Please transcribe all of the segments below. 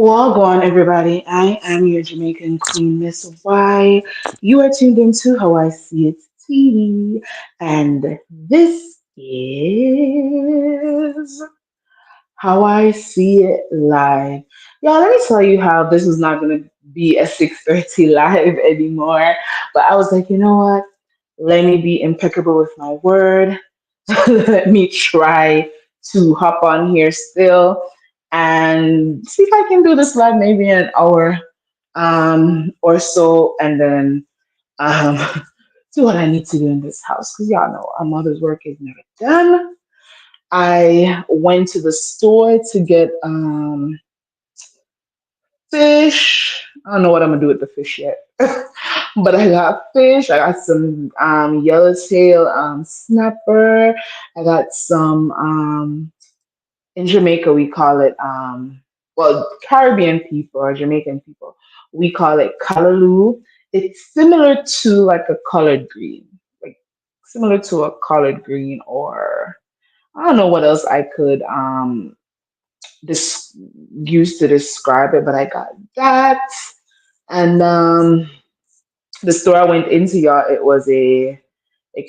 Well, go on, everybody. I am your Jamaican Queen, Miss Y. You are tuned into How I See It TV, and this is How I See It Live. Y'all, let me tell you how this was not going to be a 6:30 live anymore. But I was like, you know what? Let me be impeccable with my word. Let me try to hop on here still and see if I can do this live maybe an hour or so, and then um, do what I need to do in this house because y'all know a mother's work is never done. I went to the store to get fish. I don't know what I'm gonna do with the fish yet. But I got fish. I got some yellowtail snapper. I got some in Jamaica we call it well, Caribbean people or Jamaican people, we call it callaloo. It's similar to like a collard green. Like similar to a collard green, or I don't know what else I could this use to describe it, but I got that. And the store I went into, y'all, it was a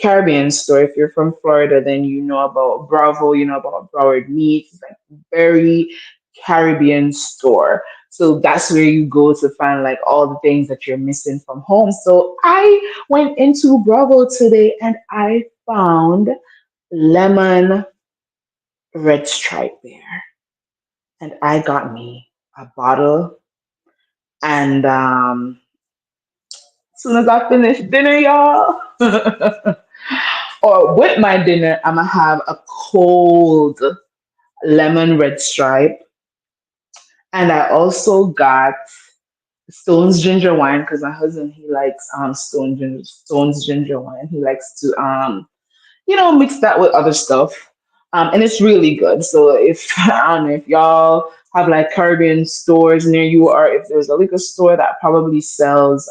Caribbean store. If you're from Florida, then you know about Bravo, you know about Broward Meat. It's like very Caribbean store. So that's where you go to find like all the things that you're missing from home. So I went into Bravo today and I found lemon red stripe there. And I got me a bottle. And as soon as I finish dinner, y'all, or with my dinner, I'm gonna have a cold lemon red stripe. And I also got Stone's ginger wine because my husband he likes Stone's ginger wine. He likes to mix that with other stuff. And it's really good. So if I don't know if y'all have like Caribbean stores near you, or if there's a liquor store that probably sells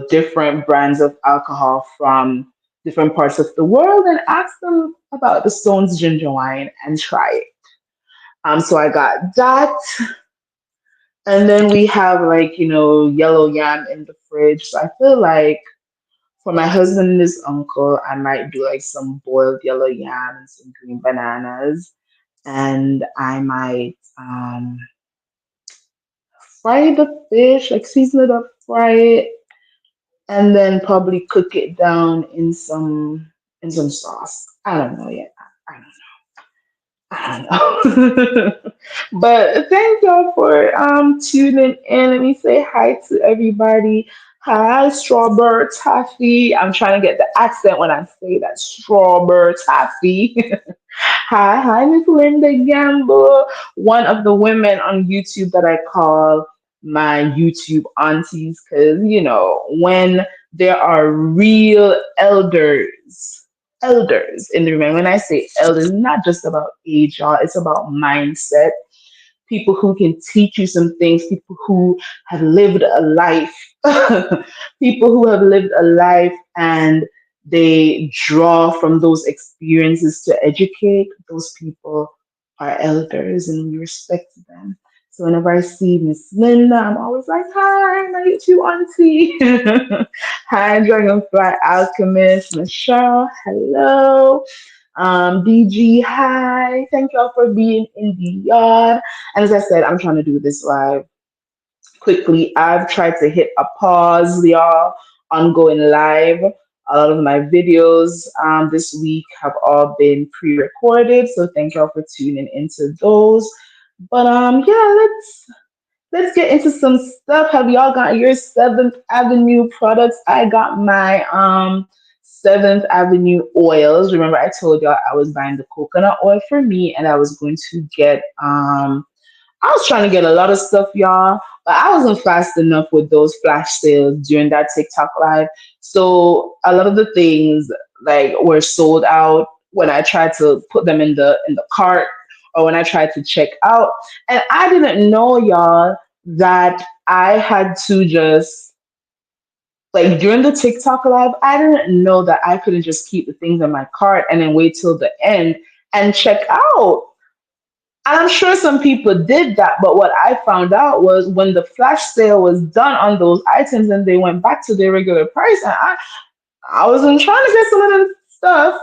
different brands of alcohol from different parts of the world, and ask them about the Stone's ginger wine and try it. So I got that. And then we have like, yellow yam in the fridge. So I feel like for my husband and his uncle, I might do like some boiled yellow yam and some green bananas. And I might fry the fish, like season it up, fry it, and then probably cook it down in some sauce. I don't know yet. I don't know. But thank y'all for tuning in. Let me say hi to everybody. Hi, Strawberry Taffy. I'm trying to get the accent when I say that. Strawberry Taffy. Hi, Miss Linda Gamble, one of the women on YouTube that I call my YouTube aunties, because when there are real elders in the room. And when I say elders, not just about age, y'all, it's about mindset. People who can teach you some things, people who have lived a life, people who have lived a life and they draw from those experiences to educate. Those people are elders and we respect them. So whenever I see Miss Linda, I'm always like, hi, my YouTube auntie. Hi, Dragonfly Alchemist, Michelle, hello. DG, hi. Thank y'all for being in the yard. And as I said, I'm trying to do this live quickly. I've tried to hit a pause, y'all, on going live. A lot of my videos this week have all been pre-recorded, so thank y'all for tuning into those. But yeah, let's get into some stuff. Have y'all got your Seventh Avenue products? I got my Seventh Avenue oils. Remember, I told y'all I was buying the coconut oil for me, and I was going to get I was trying to get a lot of stuff, y'all, but I wasn't fast enough with those flash sales during that TikTok live. So a lot of the things like were sold out when I tried to put them in the cart or when I tried to check out. And I didn't know, y'all, that I had to just like during the TikTok live, I didn't know that I couldn't just keep the things in my cart and then wait till the end and check out. And I'm sure some people did that, but what I found out was when the flash sale was done on those items and they went back to their regular price, and I wasn't trying to get some of them stuff.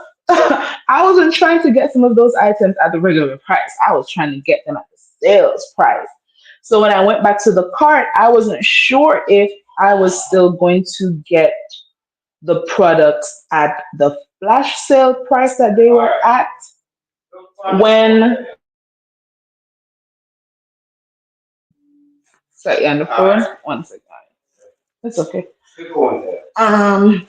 I wasn't trying to get some of those items at the regular price. I was trying to get them at the sales price. So when I went back to the cart, I wasn't sure if I was still going to get the products at the flash sale price that they were at when. Sorry, on the phone. One second. It's okay. Um,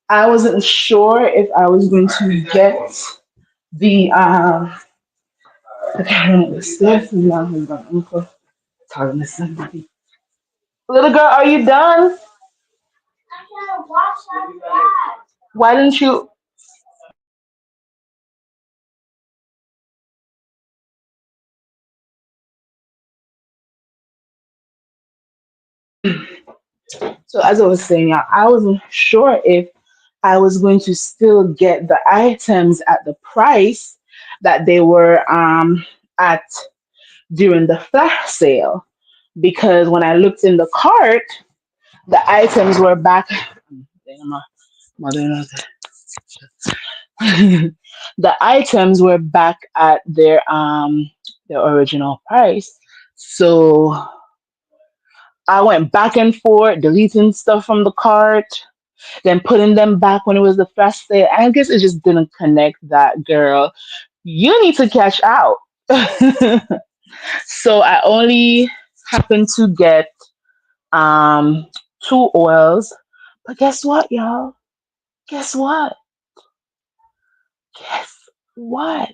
I wasn't sure if I was going to get the okay, this is not his uncle talking to somebody. Little girl, are you done? Why didn't you? So as I was saying, I wasn't sure if I was going to still get the items at the price that they were at during the flash sale, because when I looked in the cart, the items were back. Damn, my mother-in-law. The items were back at their original price. So I went back and forth, deleting stuff from the cart, then putting them back when it was the flash sale. I guess it just didn't connect that girl. You need to catch out. So I only happened to get um two oils. But guess what, y'all? Guess what? Guess what?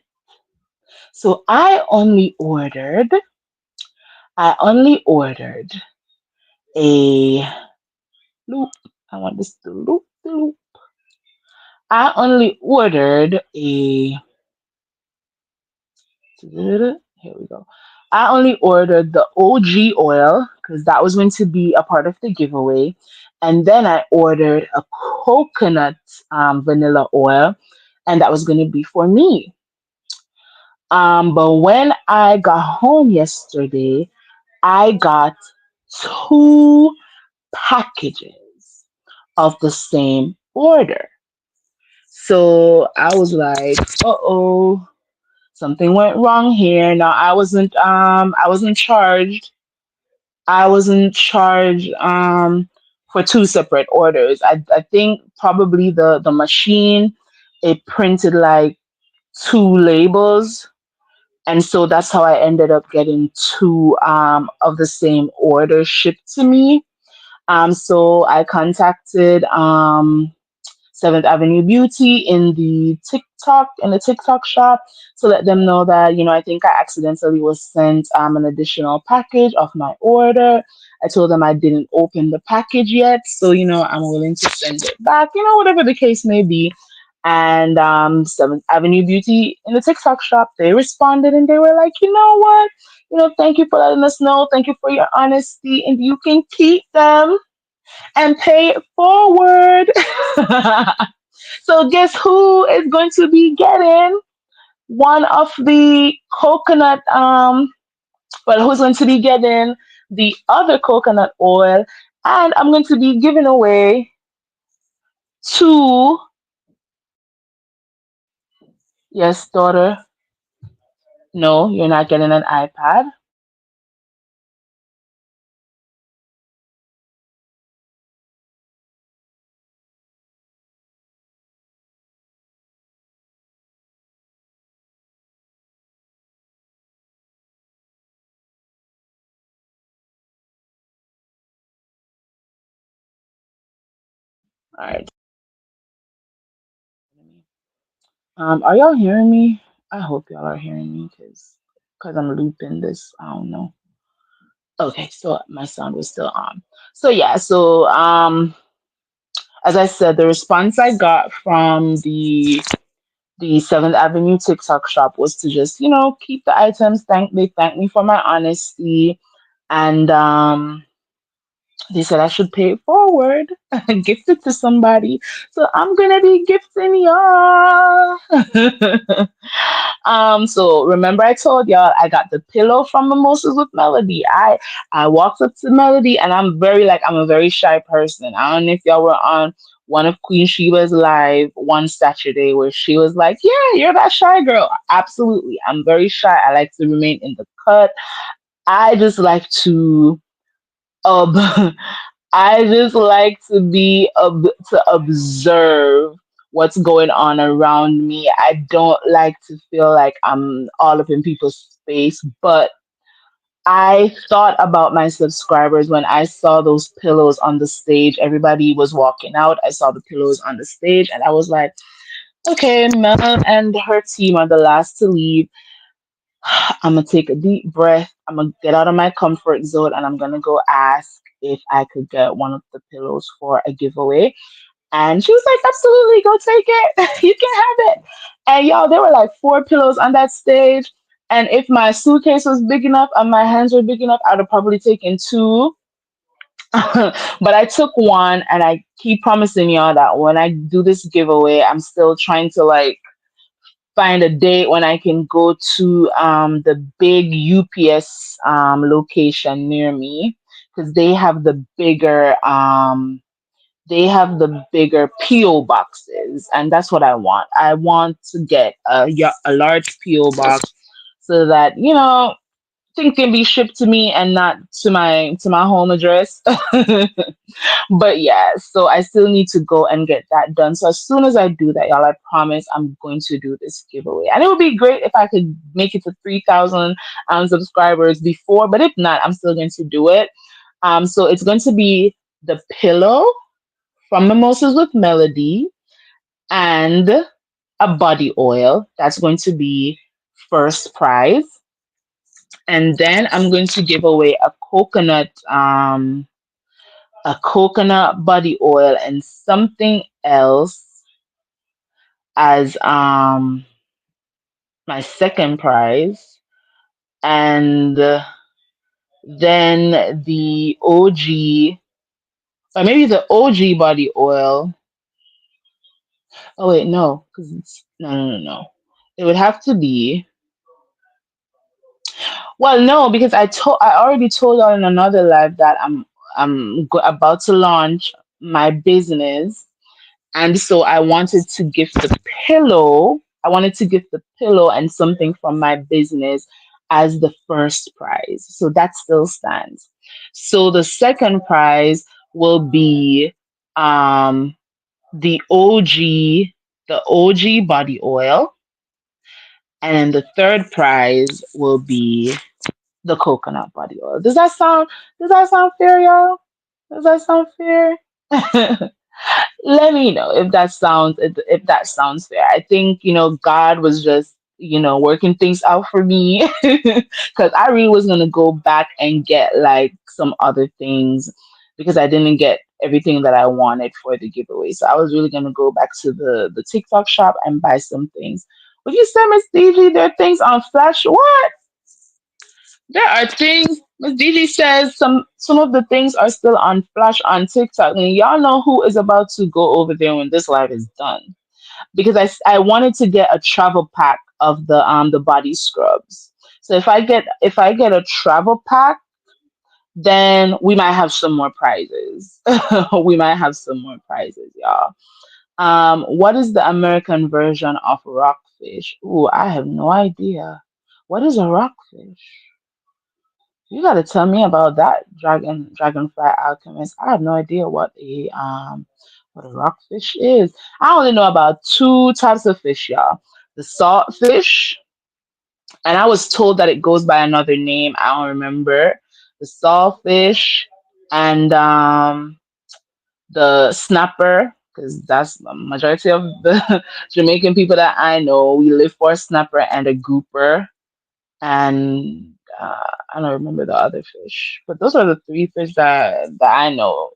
So I only ordered a loop. I want this to loop the loop. I only ordered a here we go. I only ordered the OG oil because that was going to be a part of the giveaway. And then I ordered a coconut vanilla oil, and that was going to be for me. But when I got home yesterday, I got two packages of the same order. So I was like, uh-oh, something went wrong here. Now I wasn't charged. I wasn't charged for two separate orders. I think probably the machine, it printed like two labels, and so that's how I ended up getting two of the same order shipped to me. So I contacted Seventh Avenue Beauty in the TikTok shop to let them know that, I think I accidentally was sent an additional package of my order. I told them I didn't open the package yet, so I'm willing to send it back, whatever the case may be. And Seventh Avenue Beauty in the TikTok shop, they responded and they were like, you know what? Thank you for letting us know. Thank you for your honesty, and you can keep them and pay it forward. So guess who is going to be getting one of the coconut who's going to be getting the other coconut oil, and I'm going to be giving away two. Yes, daughter. No, you're not getting an iPad. All right. Are y'all hearing me? I hope y'all are hearing me because I'm looping this. I don't know. Okay, so my sound was still on. So yeah, so as I said, the response I got from the Seventh Avenue TikTok shop was to just, keep the items. They thanked me for my honesty, and They said I should pay it forward, gift it to somebody. So I'm gonna be gifting y'all. So remember I told y'all I got the pillow from Mimosas with Melody. I walked up to Melody and I'm a very shy person. I don't know if y'all were on one of Queen Sheba's live one Saturday where she was like, "Yeah, you're that shy girl." Absolutely. I'm very shy. I like to remain in the cut. I just like to ob- I just like to to observe what's going on around me. I don't like to feel like I'm all up in people's space, but I thought about my subscribers when I saw those pillows on the stage. Everybody was walking out. I saw the pillows on the stage, and I was like, okay, Mel and her team are the last to leave. I'm gonna take a deep breath. I'm gonna get out of my comfort zone and I'm gonna go ask if I could get one of the pillows for a giveaway. And she was like, absolutely, go take it. You can have it. And y'all, there were like four pillows on that stage. And if my suitcase was big enough and my hands were big enough, I'd have probably taken two. But I took one and I keep promising y'all that when I do this giveaway, I'm still trying to like find a date when I can go to the big UPS location near me because they have the bigger PO boxes, and that's what I want. I want to get a large PO box so that things can be shipped to me and not to my home address. But yeah, so I still need to go and get that done. So as soon as I do that, y'all, I promise I'm going to do this giveaway. And it would be great if I could make it to 3,000 subscribers before, but if not, I'm still going to do it. So it's going to be the pillow from Mimosas with Melody and a body oil. That's going to be first prize. And then I'm going to give away a coconut body oil and something else as my second prize, and then the OG, or maybe the OG body oil. Oh wait, no, because it's no. It would have to be, well, no, because I already told her in another live that about to launch my business. And so I wanted to give the pillow. I wanted to give the pillow and something from my business as the first prize. So that still stands. So the second prize will be um, the OG body oil, and then the third prize will be the coconut body oil. Does that sound fair, y'all? Does that sound fair? Let me know if that sounds fair. I think God was just working things out for me because I really was gonna go back and get like some other things because I didn't get everything that I wanted for the giveaway. So I was really gonna go back to the TikTok shop and buy some things. But you said, Miss DG, there are things on Flash. What? There are things. Miss DG says some of the things are still on Flash on TikTok, and y'all know who is about to go over there when this live is done. Because I wanted to get a travel pack of the body scrubs. So if I get a travel pack, then we might have some more prizes. We might have some more prizes, y'all. What is the American version of rockfish? Ooh, I have no idea. What is a rockfish? You gotta tell me about that, Dragonfly Alchemist. I have no idea what a rockfish is. I only know about two types of fish, y'all. The saltfish, and I was told that it goes by another name. I don't remember. The saltfish and the snapper, because that's the majority of the Jamaican people that I know. We live for a snapper and a grouper, and I don't remember the other fish, but those are the three fish that I know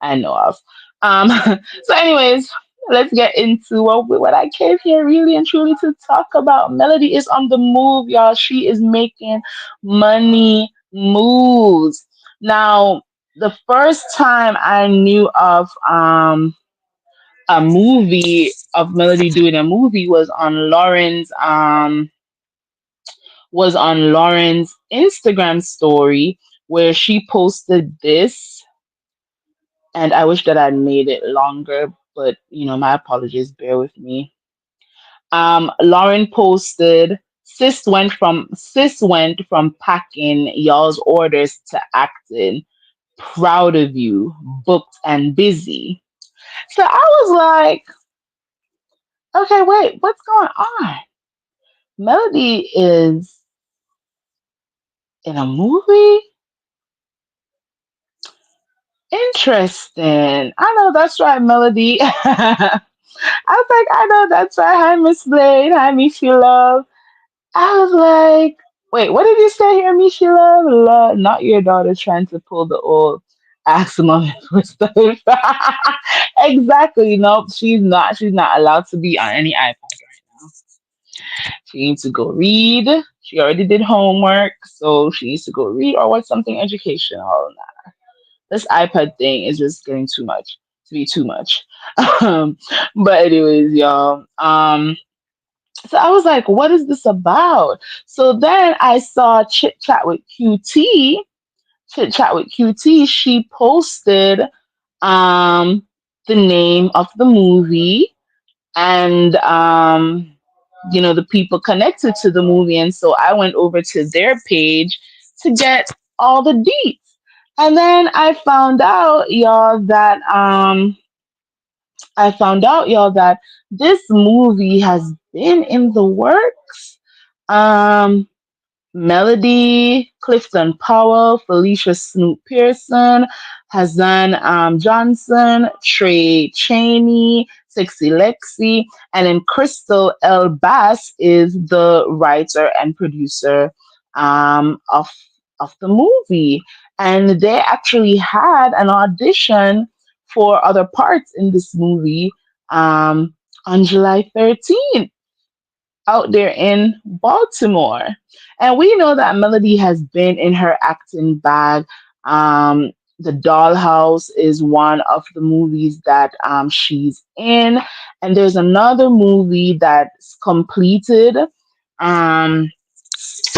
of. Um, so, anyways, let's get into what I came here really and truly to talk about. Melody is on the move, y'all. She is making money moves now. the first time I knew of a movie of Melody doing a movie was on Lauren's Instagram story where she posted this, and I wish that I'd made it longer, but my apologies, bear with me. Lauren posted, sis went from packing y'all's orders to acting. Proud of you, booked and busy. So I was like, okay, wait, what's going on? Melody is in a movie? Interesting. I know that's right, Melody. I was like, I know that's right. Hi, Miss Blade. Hi, Miss Love. I was like, wait, what did you say here, Michelle? Not your daughter trying to pull the old ask mom for stuff. Exactly. Nope, she's not. She's not allowed to be on any iPad right now. She needs to go read. She already did homework, so she needs to go read or watch something educational. This iPad thing is just getting too much to be too much. Um, but anyways, y'all. So I was like, what is this about? So then I saw Chit Chat with QT. Chit Chat with QT. She posted um the name of the movie and the people connected to the movie. And so I went over to their page to get all the deets. And then I found out y'all that this movie has been in the works. Um, Melody, Clifton Powell, Felicia Snoop Pearson, Hazan Johnson, Trey Cheney, Sexy Lexi, and then Crystal L. Bass is the writer and producer of the movie. And they actually had an audition for other parts in this movie um, on July 13th out there in Baltimore. And we know that Melody has been in her acting bag. The Dollhouse is one of the movies that she's in. And there's another movie that's completed. Um,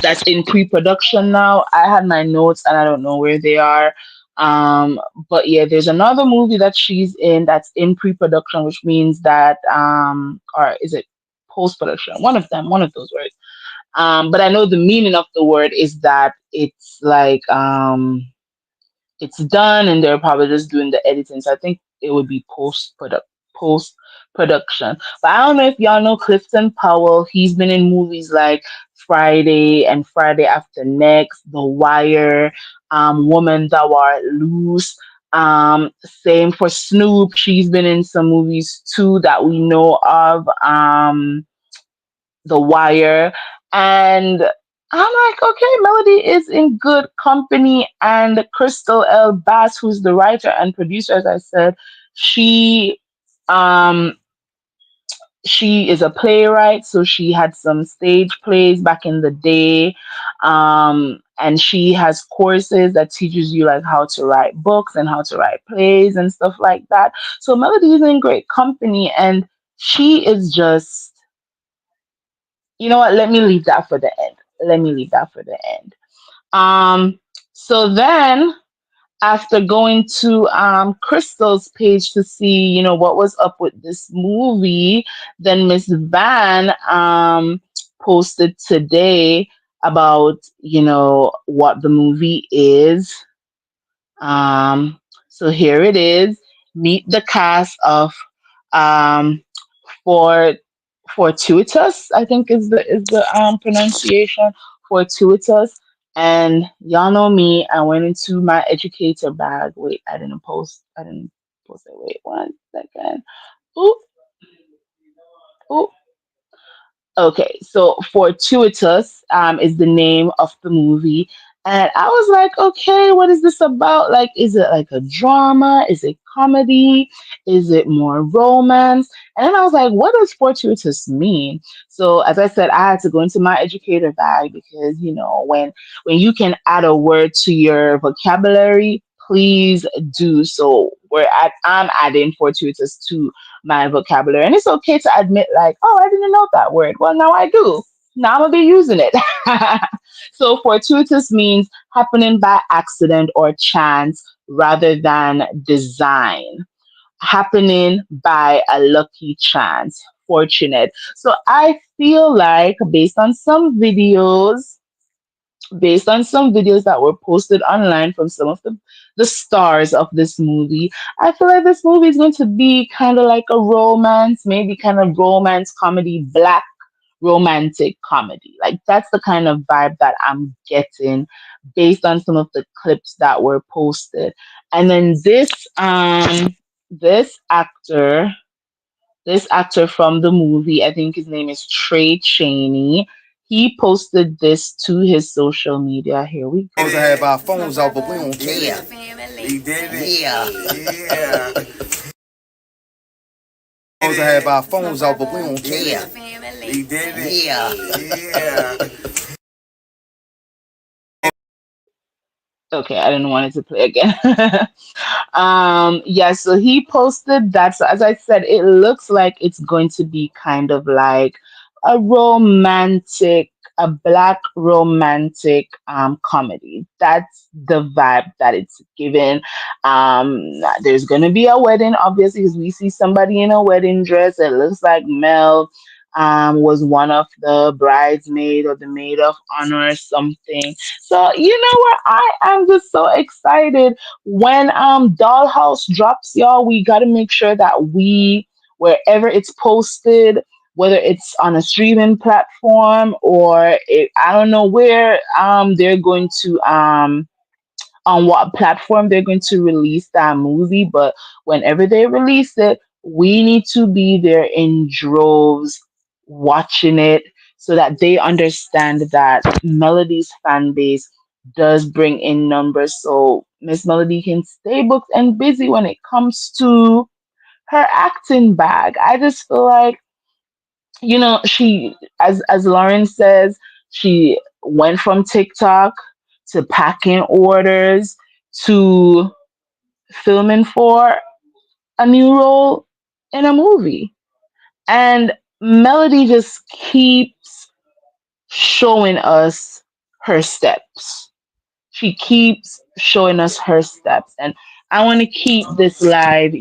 that's in pre-production now. I had my notes and I don't know where they are. But yeah, there's another movie that she's in that's in pre-production, which means that or is it post-production? One of them, one of those words. But I know the meaning of the word is that it's like it's done and they're probably just doing the editing. So I think it would be post production. But I don't know if y'all know Clifton Powell. He's been in movies like Friday and Friday After Next, The Wire, Woman Thou Art Loose. Same for Snoop. She's been in some movies too that we know of. The Wire. And I'm like, okay, Melody is in good company. And Crystal L. Bass, who's the writer and producer, as I said, she um she is a playwright, so she had some stage plays back in the day. And she has courses that teaches you like how to write books and how to write plays and stuff like that. So Melody is in great company and she is just, you know what? Let me leave that for the end. Let me leave that for the end. Um, so then after going to Crystal's page to see, what was up with this movie, then Miss Van posted today about, what the movie is. So here it is. Meet the cast of um, for fortuitous, I think is the pronunciation, fortuitous. And y'all know me, I went into my educator bag. Wait, I didn't post it. Wait 1 second. Ooh, ooh. Okay, so Fortuitous is the name of the movie. And I was like, okay, what is this about? Like, is it like a drama? Is it comedy? Is it more romance? And then I was like, what does fortuitous mean? So as I said, I had to go into my educator bag because, when you can add a word to your vocabulary, please do. So I'm adding fortuitous to my vocabulary. And it's okay to admit, like, oh, I didn't know that word. Well, now I do. Now I'm gonna be using it. So fortuitous means happening by accident or chance rather than design. Happening by a lucky chance, fortunate. So I feel like based on some videos that were posted online from some of the stars of this movie, I feel like this movie is going to be kind of like a romance, maybe kind of romance comedy, black romantic comedy. Like that's the kind of vibe that I'm getting based on some of the clips that were posted. And then this actor, this actor from the movie, I think his name is Trey Chaney. He posted this to his social media. Here we go. To have our phones out, but we don't care. He did it. Yeah. Yeah. To have our phones out, but we don't care. He did it. Yeah. Yeah. Okay, I didn't want it to play again. Yeah, so he posted that. So as I said, it looks like it's going to be kind of like a romantic, a black romantic comedy. That's the vibe that it's given. There's gonna be a wedding, obviously, because we see somebody in a wedding dress. It looks like Mel was one of the bridesmaid or the maid of honor or something. So you know what? I am just so excited when Dollhouse drops, y'all. We got to make sure that we, wherever it's posted, whether it's on a streaming platform or I don't know where they're going to on what platform they're going to release that movie, but whenever they release it, we need to be there in droves watching it so that they understand that Melody's fan base does bring in numbers so Miss Melody can stay booked and busy when it comes to her acting bag. I just feel like, she, as Lauren says, she went from TikTok to packing orders to filming for a new role in a movie. And Melody just keeps showing us her steps. She keeps showing us her steps. And I want to keep this live,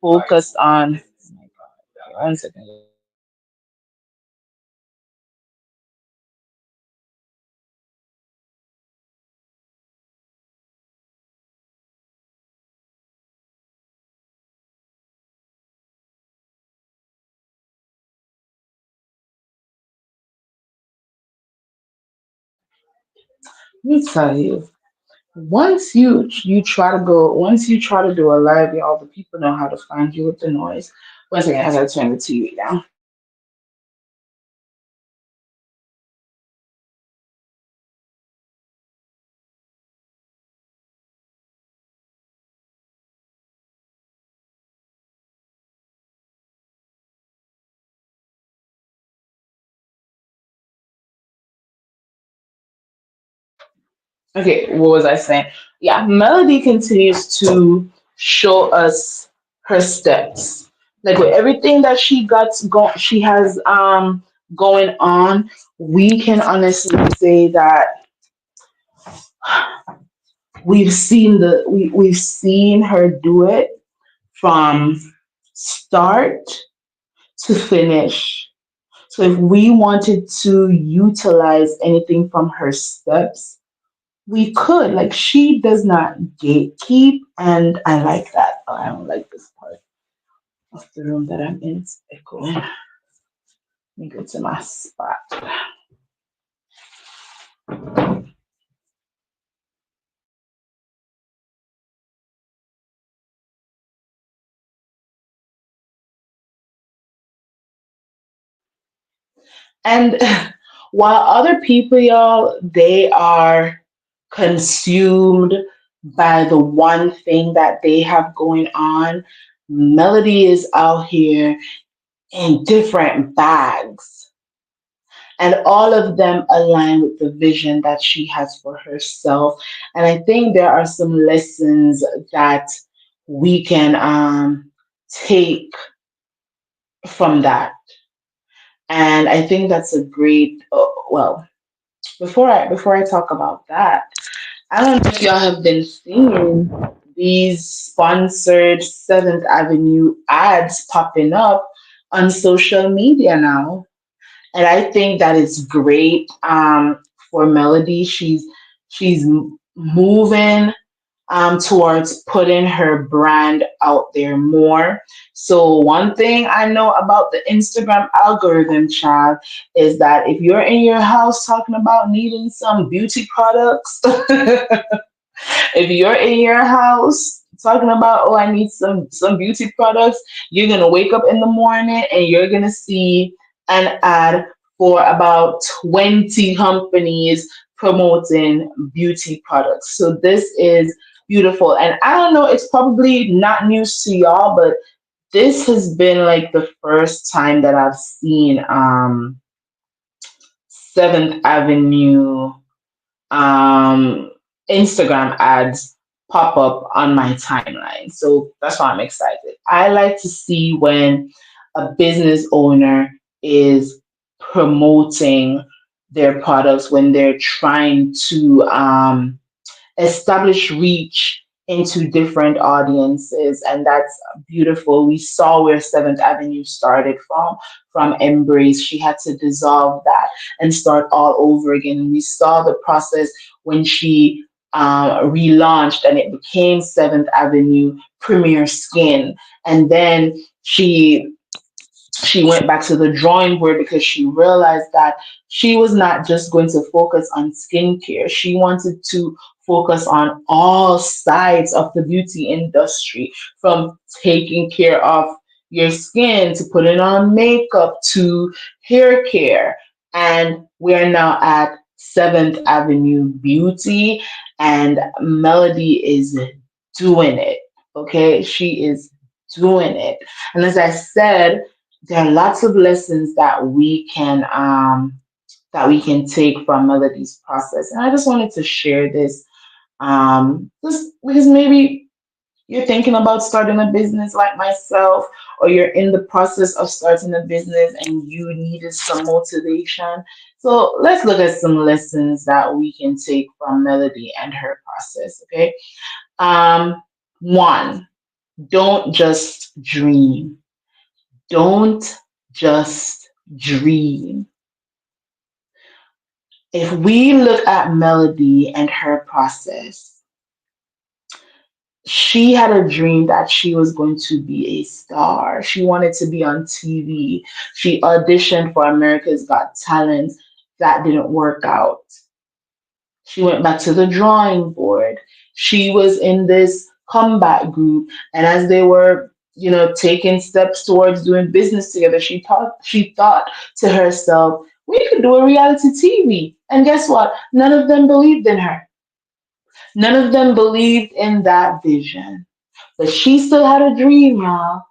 focused on. One second. Let me tell you, once you try to do a live, y'all, the people know how to find you with the noise. Once again, I gotta turn the TV down. Okay, what was I saying? Yeah, Melody continues to show us her steps. Like with everything that she has going on, we can honestly say that we've seen her do it from start to finish. So if we wanted to utilize anything from her steps, we could. Like she does not gatekeep, and I like that. Oh, I don't like this part of the room that I'm in. It's echoing. Let me go to my spot. And while other people, y'all, they are consumed by the one thing that they have going on, Melody is out here in different bags. And all of them align with the vision that she has for herself. And I think there are some lessons that we can take from that. And I think that's a great, well, before I talk about that, I don't know if y'all have been seeing these sponsored Seventh Avenue ads popping up on social media now. And I think that is great for Melody. She's moving towards putting her brand out there more. So one thing I know about the Instagram algorithm, child, is that if you're in your house talking about needing some beauty products, if you're in your house talking about, oh, I need some beauty products, you're gonna wake up in the morning and you're gonna see an ad for about 20 companies promoting beauty products. So this is beautiful. And I don't know, it's probably not news to y'all, but this has been like the first time that I've seen Seventh Avenue um, Instagram ads pop up on my timeline. So that's why I'm excited. I like to see when a business owner is promoting their products, when they're trying to establish reach into different audiences, and that's beautiful. We saw where Seventh Avenue started from Embrace. She had to dissolve that and start all over again. And we saw the process when she relaunched and it became Seventh Avenue Premier Skin. And then she went back to the drawing board because she realized that she was not just going to focus on skincare. She wanted to focus on all sides of the beauty industry, from taking care of your skin to putting on makeup to hair care. And we're now at Seventh Avenue Beauty, and Melody is doing it. Okay, she is doing it. And as I said, there are lots of lessons that we can take from Melody's process. And I just wanted to share this just because maybe you're thinking about starting a business like myself, or you're in the process of starting a business and you needed some motivation. So let's look at some lessons that we can take from Melody and her process. Okay. One, don't just dream. Don't just dream. If we look at Melody and her process, she had a dream that she was going to be a star. She wanted to be on TV. She auditioned for America's Got Talent. That didn't work out. She went back to the drawing board. She was in this combat group, and as they were, taking steps towards doing business together, she thought to herself, "We could do a reality TV." And guess what? None of them believed in her. None of them believed in that vision. But she still had a dream, y'all.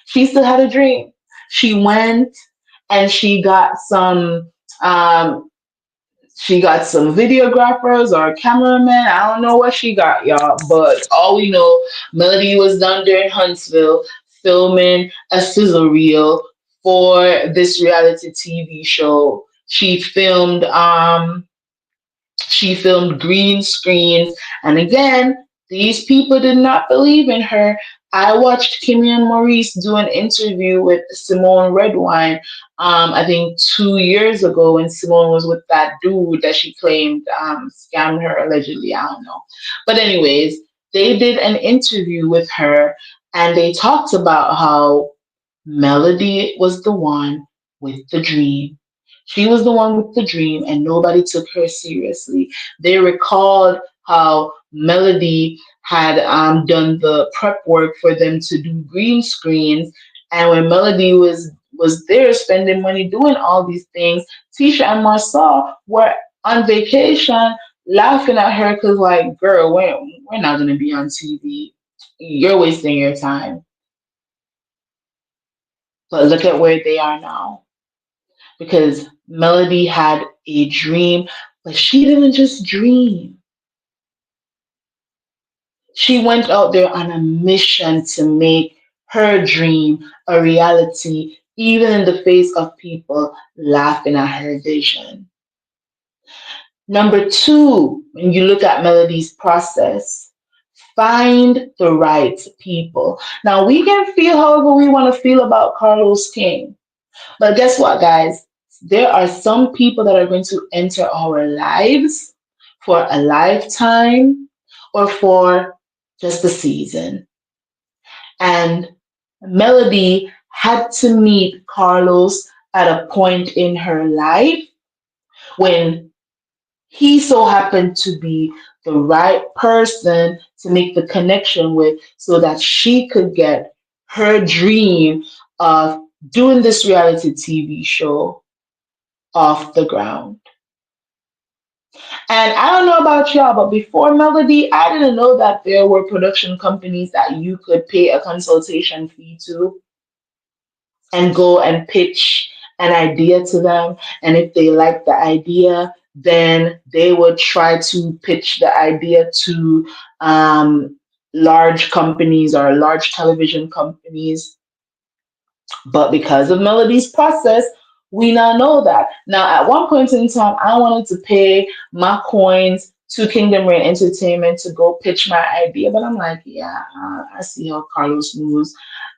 She still had a dream. She went and um, she got some videographers or cameramen. I don't know what she got, y'all. But all we know, Melody was down there in Huntsville filming a sizzle reel for this reality TV show. She filmed green screens. And again, these people did not believe in her. I watched Kimmy and Maurice do an interview with Simone Redwine, I think 2 years ago, when Simone was with that dude that she claimed scammed her allegedly. I don't know. But, anyways, they did an interview with her and they talked about how Melody was the one with the dream. She was the one with the dream, and nobody took her seriously. They recalled how Melody had done the prep work for them to do green screens, and when Melody was there spending money doing all these things, Tisha and Marcel were on vacation laughing at her because, like, girl, we're not gonna be on TV. You're wasting your time. But look at where they are now. because Melody had a dream, but she didn't just dream. She went out there on a mission to make her dream a reality, even in the face of people laughing at her vision. Number two, when you look at Melody's process, find the right people. Now, we can feel however we want to feel about Carlos King, but guess what, guys? There are some people that are going to enter our lives for a lifetime or for just a season. And Melody had to meet Carlos at a point in her life when he so happened to be the right person to make the connection with so that she could get her dream of doing this reality TV show off the ground. And I don't know about y'all, but before Melody, I didn't know that there were production companies that you could pay a consultation fee to and go and pitch an idea to them. And if they like the idea, then they would try to pitch the idea to large companies or large television companies. But because of Melody's process, we now know that. Now, at one point in time, I wanted to pay my coins to Kingdom Reign Entertainment to go pitch my idea, but I'm like, yeah, I see how Carlos moves.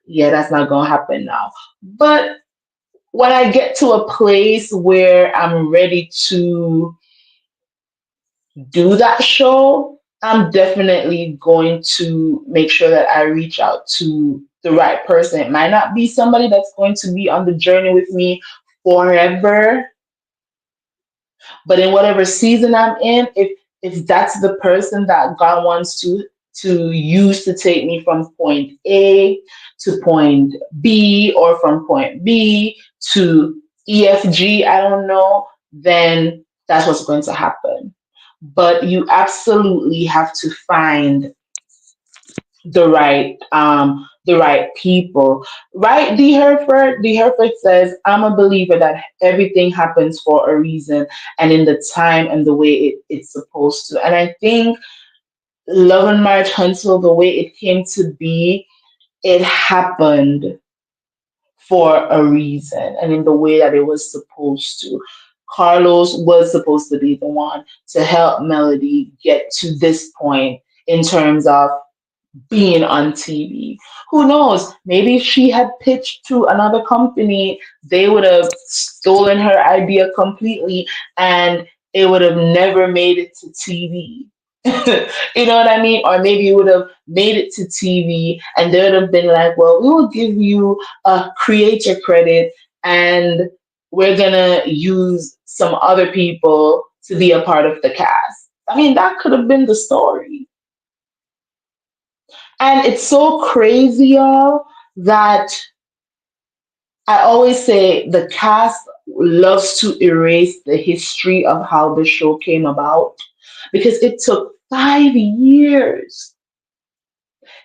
Yeah, that's not gonna happen now. But when I get to a place where I'm ready to do that show, I'm definitely going to make sure that I reach out to the right person. It might not be somebody that's going to be on the journey with me forever, but in whatever season I'm in, if that's the person that God wants to use to take me from point A to point B or from point B to EFG, I don't know, then that's what's going to happen. But you absolutely have to find the right people. Right, D Herford? D Herford says, I'm a believer that everything happens for a reason and in the time and the way it's supposed to. And I think Love and Marriage Huntsville, the way it came to be, it happened for a reason and in the way that it was supposed to. Carlos was supposed to be the one to help Melody get to this point in terms of being on TV. Who knows? Maybe if she had pitched to another company, they would have stolen her idea completely and it would have never made it to TV. You know what I mean? Or maybe it would have made it to TV and they would have been like, well, we will give you a creator credit and we're gonna use some other people to be a part of the cast. I mean, that could have been the story. And it's so crazy, y'all, that I always say the cast loves to erase the history of how the show came about because it took 5 years.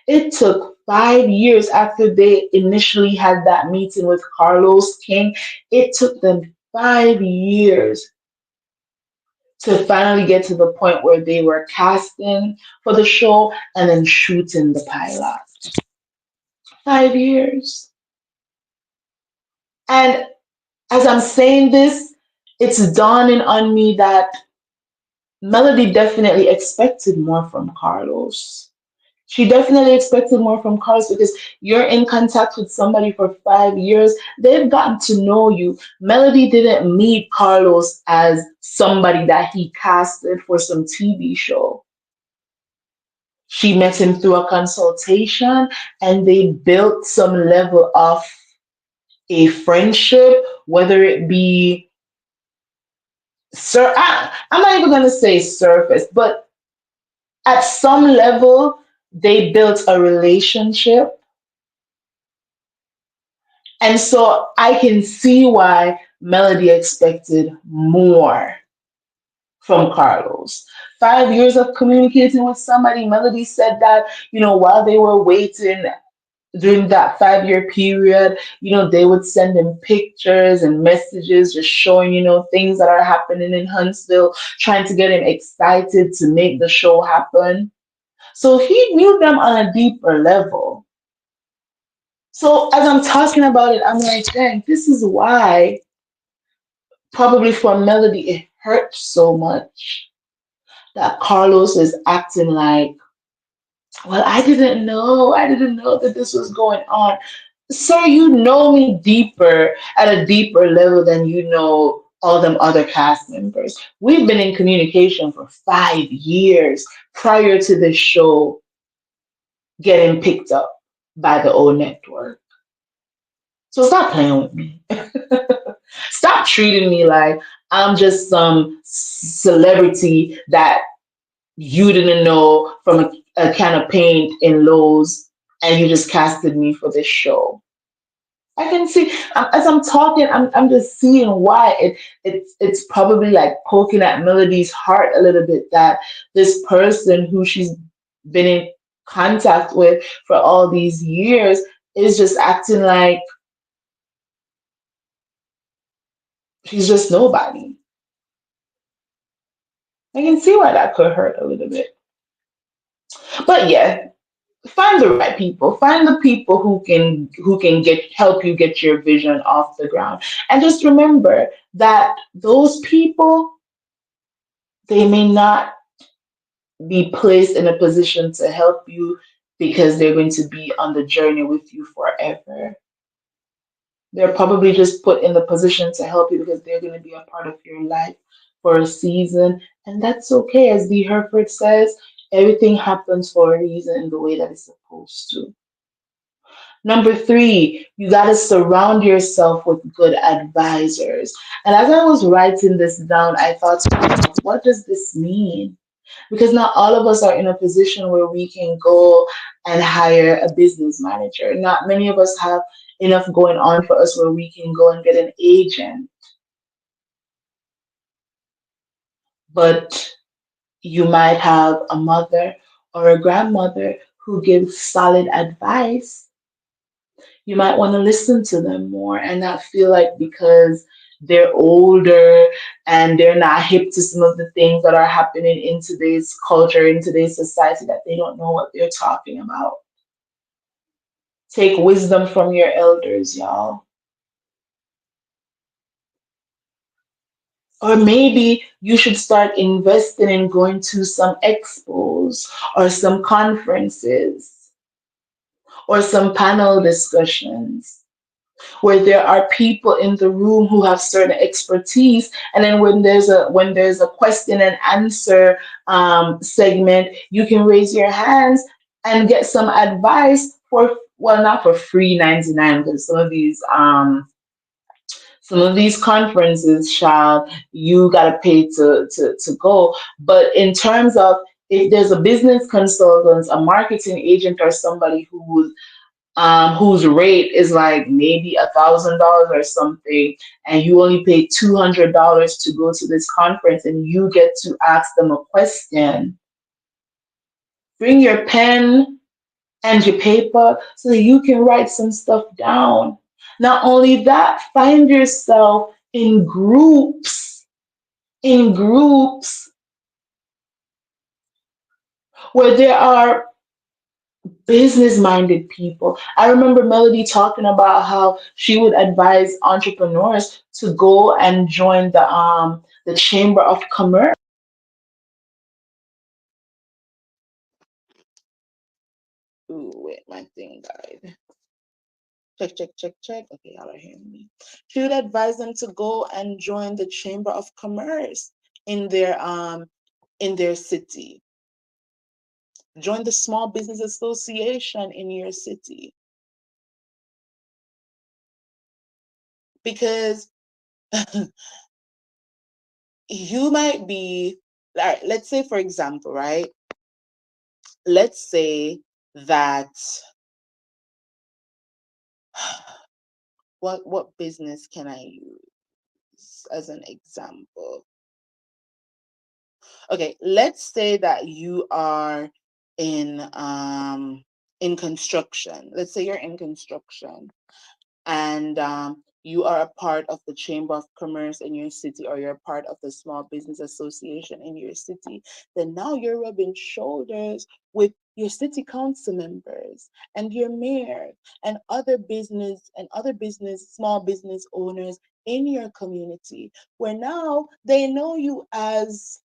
It took 5 years after they initially had that meeting with Carlos King. It took them 5 years to finally get to the point where they were casting for the show and then shooting the pilot. 5 years. And as I'm saying this, it's dawning on me that Melody definitely expected more from Carlos. She definitely expected more from Carlos because you're in contact with somebody for 5 years. They've gotten to know you. Melody didn't meet Carlos as somebody that he casted for some TV show. She met him through a consultation and they built some level of a friendship, whether it be I'm not even gonna say surface, but at some level they built a relationship, and so I can see why Melody expected more from Carlos. 5 years of communicating with somebody, Melody said that while they were waiting, during that 5 year period, they would send him pictures and messages just showing, things that are happening in Huntsville, trying to get him excited to make the show happen. So he knew them on a deeper level. So as I'm talking about it, I'm like, dang, this is why probably for Melody it hurt so much that Carlos is acting like, well, I didn't know that this was going on. Sir, you know me deeper at a deeper level than you know all them other cast members. We've been in communication for 5 years prior to this show getting picked up by the O Network. So stop playing with me. Stop treating me like I'm just some celebrity that you didn't know from a can of paint in Lowe's and you just casted me for this show. I can see as I'm talking, I'm just seeing why it's probably like poking at Melody's heart a little bit that this person who she's been in contact with for all these years is just acting like she's just nobody. I can see why that could hurt a little bit. But yeah, find the right people. Find the people who can get help you get your vision off the ground. And just remember that those people, they may not be placed in a position to help you because they're going to be on the journey with you forever. They're probably just put in the position to help you because they're going to be a part of your life for a season. And that's okay. As D. Herford says, everything happens for a reason in the way that it's supposed to. Number three, you got to surround yourself with good advisors. And as I was writing this down, I thought to myself, what does this mean? Because not all of us are in a position where we can go and hire a business manager. Not many of us have enough going on for us where we can go and get an agent. But you might have a mother or a grandmother who gives solid advice. You might want to listen to them more and not feel like because they're older and they're not hip to some of the things that are happening in today's culture, in today's society, that they don't know what they're talking about. Take wisdom from your elders, y'all. Or maybe you should start investing in going to some expos or some conferences or some panel discussions where there are people in the room who have certain expertise, and then when there's a question and answer segment, you can raise your hands and get some advice for, well, not for free 99, because some of these conferences, shall, you gotta pay to go. But in terms of, if there's a business consultant, a marketing agent, or somebody whose rate is like maybe $1,000 or something, and you only pay $200 to go to this conference, and you get to ask them a question. Bring your pen and your paper so that you can write some stuff down. Not only that, find yourself in groups where there are business minded people. I remember Melody talking about how she would advise entrepreneurs to go and join the Chamber of Commerce. Ooh, wait, my thing died. Check, check, check, check. Okay, y'all are hearing me. She would advise them to go and join the Chamber of Commerce in their city. Join the Small Business Association in your city. Because you might be, like, let's say, for example, right? Let's say that what business can I use as an example? Okay, let's say that you are in in construction. Let's say you're in construction and you are a part of the Chamber of Commerce in your city, or you're part of the Small Business Association in your city, then now you're rubbing shoulders with your city council members and your mayor and other business, small business owners in your community, where now they know you as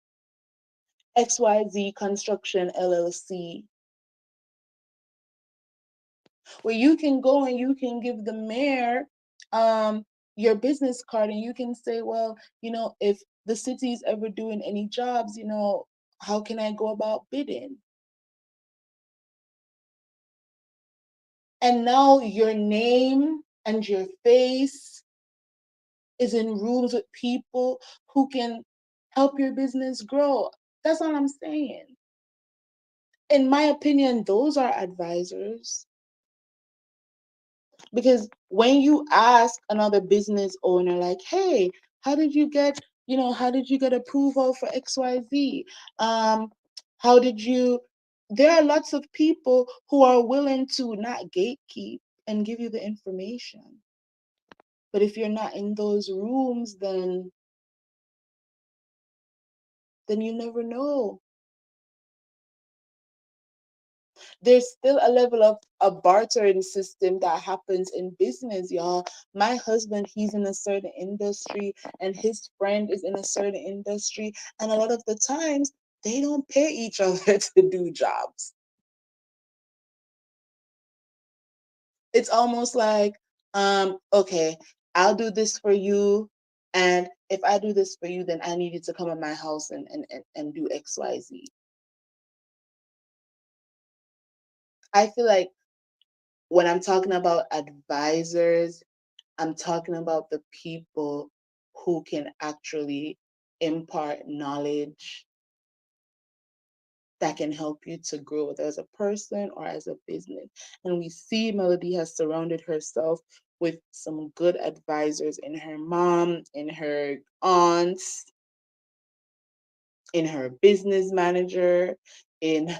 XYZ Construction LLC, where you can go and you can give the mayor your business card, and you can say, well, if the city is ever doing any jobs, how can I go about bidding? And now your name and your face is in rooms with people who can help your business grow. That's all I'm saying. In my opinion, those are advisors. Because when you ask another business owner, like, hey, how did you get approval for XYZ? How did you There are lots of people who are willing to not gatekeep and give you the information. But if you're not in those rooms, then you never know. There's still a level of a bartering system that happens in business, y'all. My husband, he's in a certain industry, and his friend is in a certain industry, and a lot of the times they don't pay each other to do jobs. It's almost like, okay, I'll do this for you, and if I do this for you, then I need you to come at my house and do XYZ. I feel like when I'm talking about advisors, I'm talking about the people who can actually impart knowledge that can help you to grow, whether as a person or as a business. And we see Melody has surrounded herself with some good advisors in her mom, in her aunts, in her business manager, in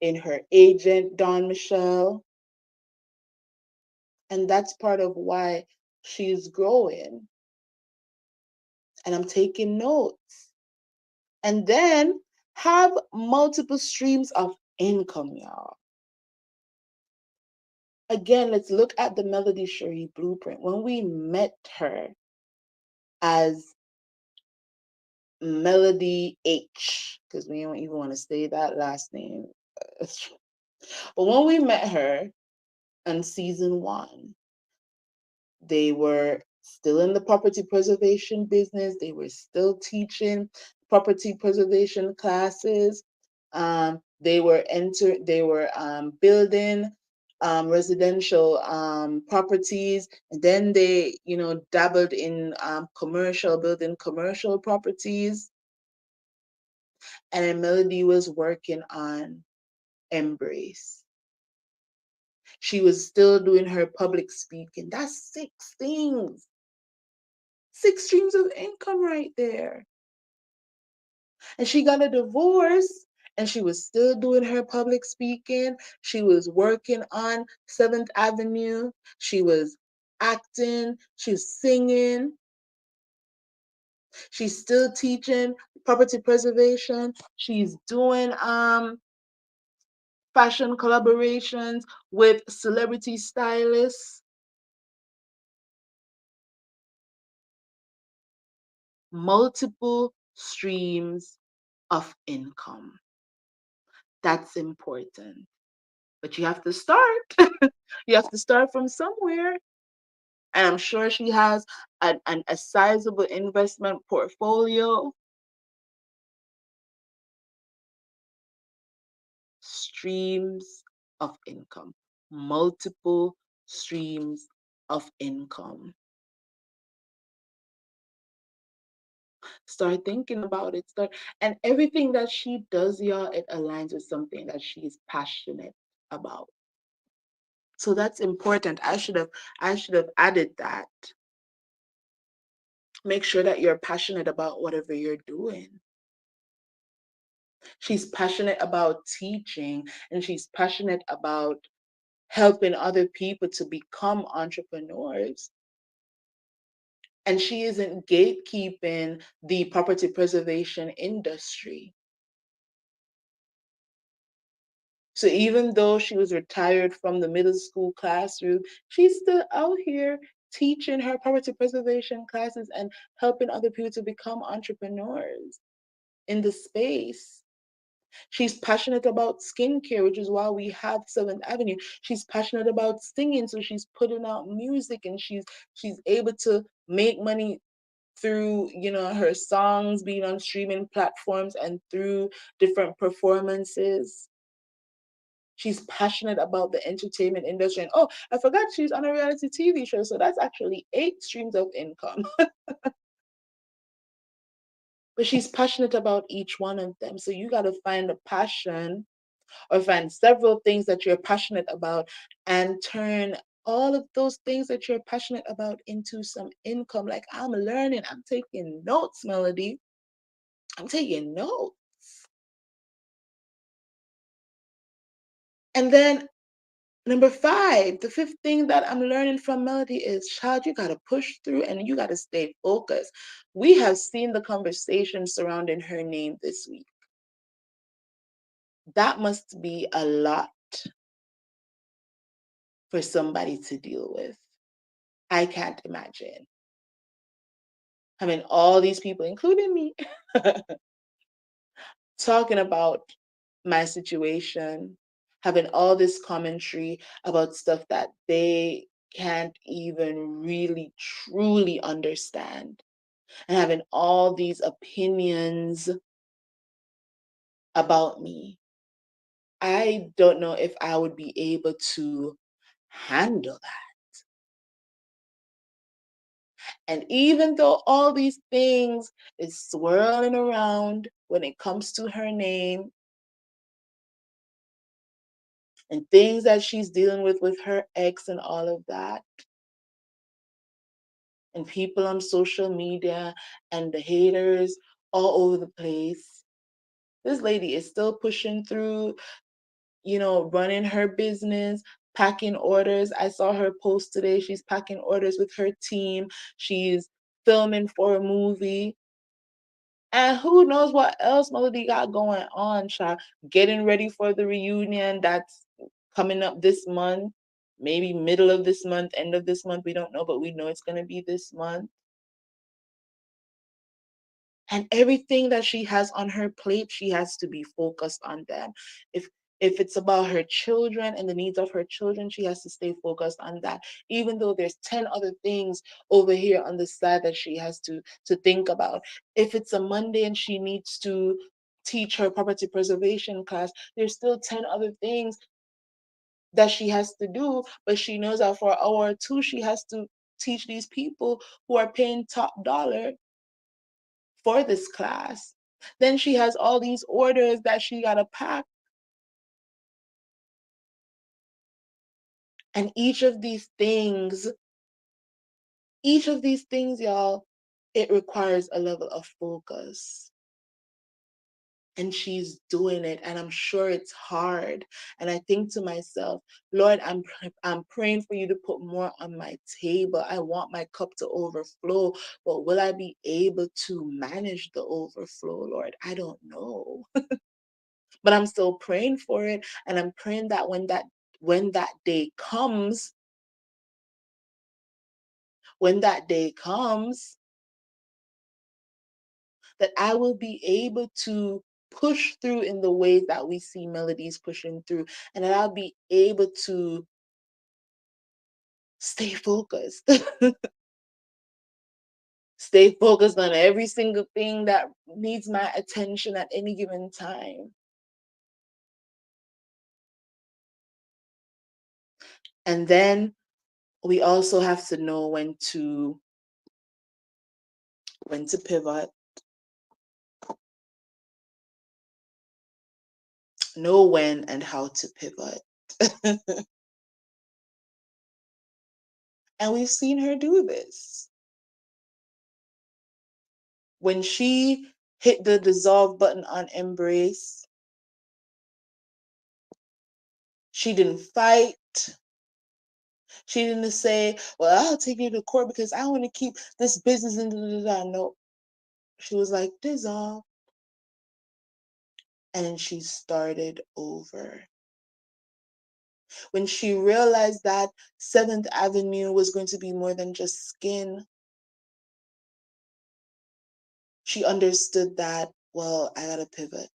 in her agent, Dawn Michelle. And that's part of why she's growing. And I'm taking notes. And then have multiple streams of income, y'all. Again, let's look at the Melody Cherie blueprint. When we met her as Melody H, because we don't even want to say that last name. But when we met her on season 1, they were still in the property preservation business. They were still teaching property preservation classes. They were building residential properties, and then they dabbled in building commercial properties. And then Melody was working on Embrace. She was still doing her public speaking. That's 6 things. 6 streams of income right there. And she got a divorce, and she was still doing her public speaking. She was working on 7th Avenue. She was acting. She was singing. She's still teaching property preservation. She's doing fashion collaborations with celebrity stylists. Multiple streams of income. That's important. But you have to start. You have to start from somewhere. And I'm sure she has a sizable investment portfolio. Streams of income. Multiple streams of income. Start thinking about it. And everything that she does, y'all, it aligns with something that she's passionate about. So that's important. I should have added that. Make sure that you're passionate about whatever you're doing. She's passionate about teaching, and she's passionate about helping other people to become entrepreneurs. And she isn't gatekeeping the property preservation industry. So even though she was retired from the middle school classroom, she's still out here teaching her property preservation classes and helping other people to become entrepreneurs in the space. She's passionate about skincare, which is why we have Seventh Avenue. She's passionate about singing, so she's putting out music and she's able to make money through, her songs being on streaming platforms and through different performances. She's passionate about the entertainment industry. And oh, I forgot she's on a reality TV show. So that's actually 8 streams of income. But she's passionate about each one of them. So you got to find a passion or find several things that you're passionate about and turn all of those things that you're passionate about into some income. Like I'm learning, I'm taking notes, Melody. I'm taking notes. And then number 5, the 5th thing that I'm learning from Melody is, child, you got to push through and you got to stay focused. We have seen the conversation surrounding her name this week. That must be a lot for somebody to deal with. I can't imagine. I mean, all these people, including me, talking about my situation, having all this commentary about stuff that they can't even really truly understand, and having all these opinions about me. I don't know if I would be able to handle that. And even though all these things is swirling around when it comes to her name, and things that she's dealing with her ex and all of that, and people on social media and the haters all over the place, this lady is still pushing through, running her business, packing orders. I saw her post today. She's packing orders with her team. She's filming for a movie. And who knows what else Melody got going on, child. Getting ready for the reunion that's coming up this month, maybe middle of this month, end of this month. We don't know, but we know it's going to be this month. And everything that she has on her plate, she has to be focused on them. If it's about her children and the needs of her children, she has to stay focused on that, even though there's 10 other things over here on the side that she has to think about. If it's a Monday and she needs to teach her property preservation class, there's still 10 other things that she has to do, but she knows that for an hour or two she has to teach these people who are paying top dollar for this class. Then she has all these orders that she got to pack. And each of these things, y'all, it requires a level of focus. And she's doing it, and I'm sure it's hard. And I think to myself, Lord, I'm praying for you to put more on my table. I want my cup to overflow, but will I be able to manage the overflow, Lord? I don't know. But I'm still praying for it, and I'm praying that when that day comes, that I will be able to push through in the ways that we see Melodies pushing through, and that I'll be able to stay focused. Stay focused on every single thing that needs my attention at any given time. And then we also have to know when to pivot, know when and how to pivot. And we've seen her do this. When she hit the dissolve button on Embrace, she didn't fight. She didn't say, well, I'll take you to court because I want to keep this business and no. She was like, dissolve. And then she started over. When she realized that 7th Avenue was going to be more than just skin, she understood that, well, I gotta pivot.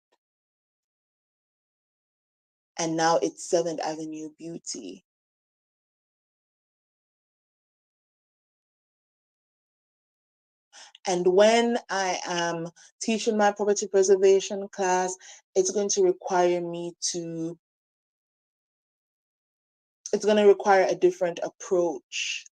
And now it's 7th Avenue Beauty. And when I am teaching my property preservation class, it's going to require a different approach.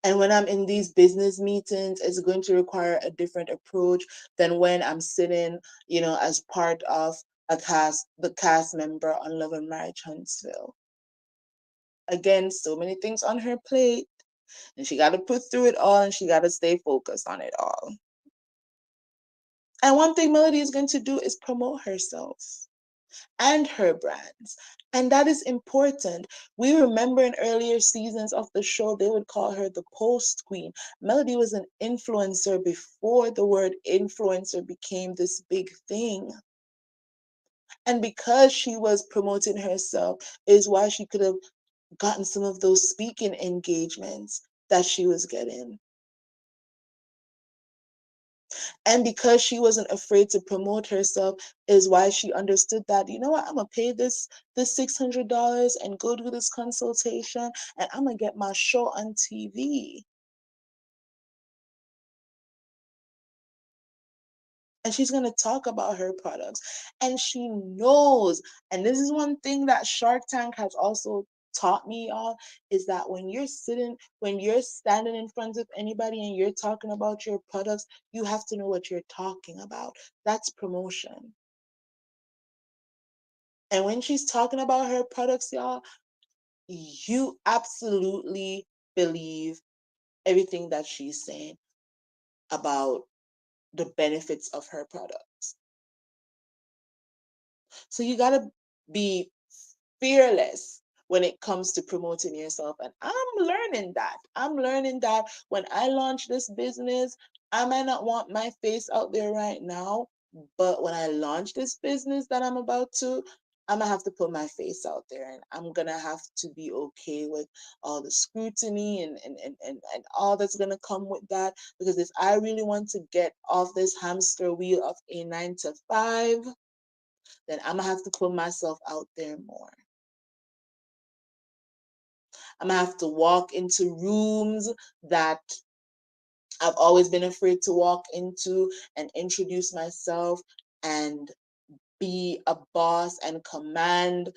And when I'm in these business meetings, it's going to require a different approach than when I'm sitting, as part of the cast member on Love and Marriage Huntsville. Again, so many things on her plate, and she got to put through it all, and she got to stay focused on it all. And one thing Melody is going to do is promote herself and her brands. And that is important. We remember in earlier seasons of the show, they would call her the post queen. Melody was an influencer before the word influencer became this big thing. And because she was promoting herself is why she could have gotten some of those speaking engagements that she was getting. And because she wasn't afraid to promote herself is why she understood that, you know what, I'm gonna pay this $600 and go do this consultation, and I'm gonna get my show on TV. And she's going to talk about her products. And she knows, and this is one thing that Shark Tank has also taught me, y'all, is that when you're standing in front of anybody and you're talking about your products, you have to know what you're talking about. That's promotion. And when she's talking about her products, y'all, you absolutely believe everything that she's saying about the benefits of her products. So you got to be fearless when it comes to promoting yourself. And I'm learning that. I'm learning that when I launch this business, I might not want my face out there right now, but when I launch this business that I'm about to, I'm gonna have to put my face out there, and I'm gonna have to be okay with all the scrutiny and all that's gonna come with that. Because if I really want to get off this hamster wheel of a 9 to 5, then I'm gonna have to put myself out there more. I'm gonna have to walk into rooms that I've always been afraid to walk into and introduce myself and be a boss and command,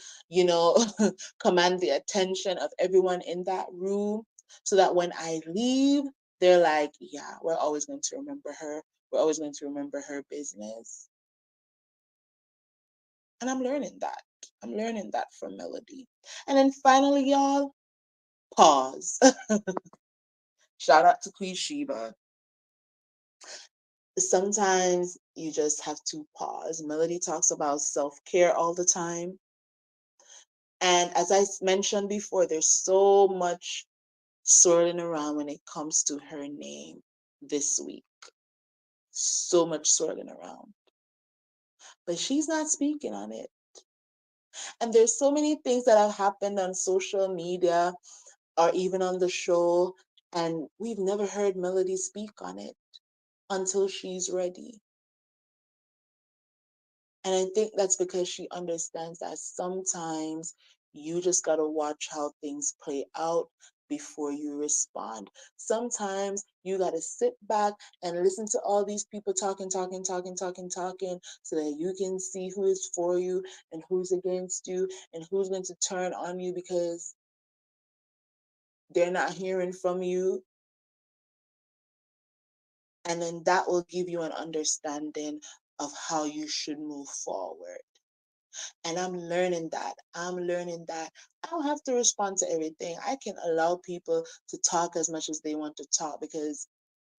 command the attention of everyone in that room, so that when I leave, they're like, yeah, we're always going to remember her. We're always going to remember her business. And I'm learning that. I'm learning that from Melody. And then finally, y'all, pause. Shout out to Queen Sheba. Sometimes you just have to pause. Melody talks about self-care all the time. And as I mentioned before, there's so much swirling around when it comes to her name this week. So much swirling around. But she's not speaking on it. And there's so many things that have happened on social media or even on the show, and we've never heard Melody speak on it until she's ready. And I think that's because she understands that sometimes you just got to watch how things play out before you respond. Sometimes you got to sit back and listen to all these people talking, so that you can see who is for you and who's against you and who's going to turn on you because they're not hearing from you. And then that will give you an understanding of how you should move forward. And I'm learning that. I don't have to respond to everything. I can allow people to talk as much as they want to talk, because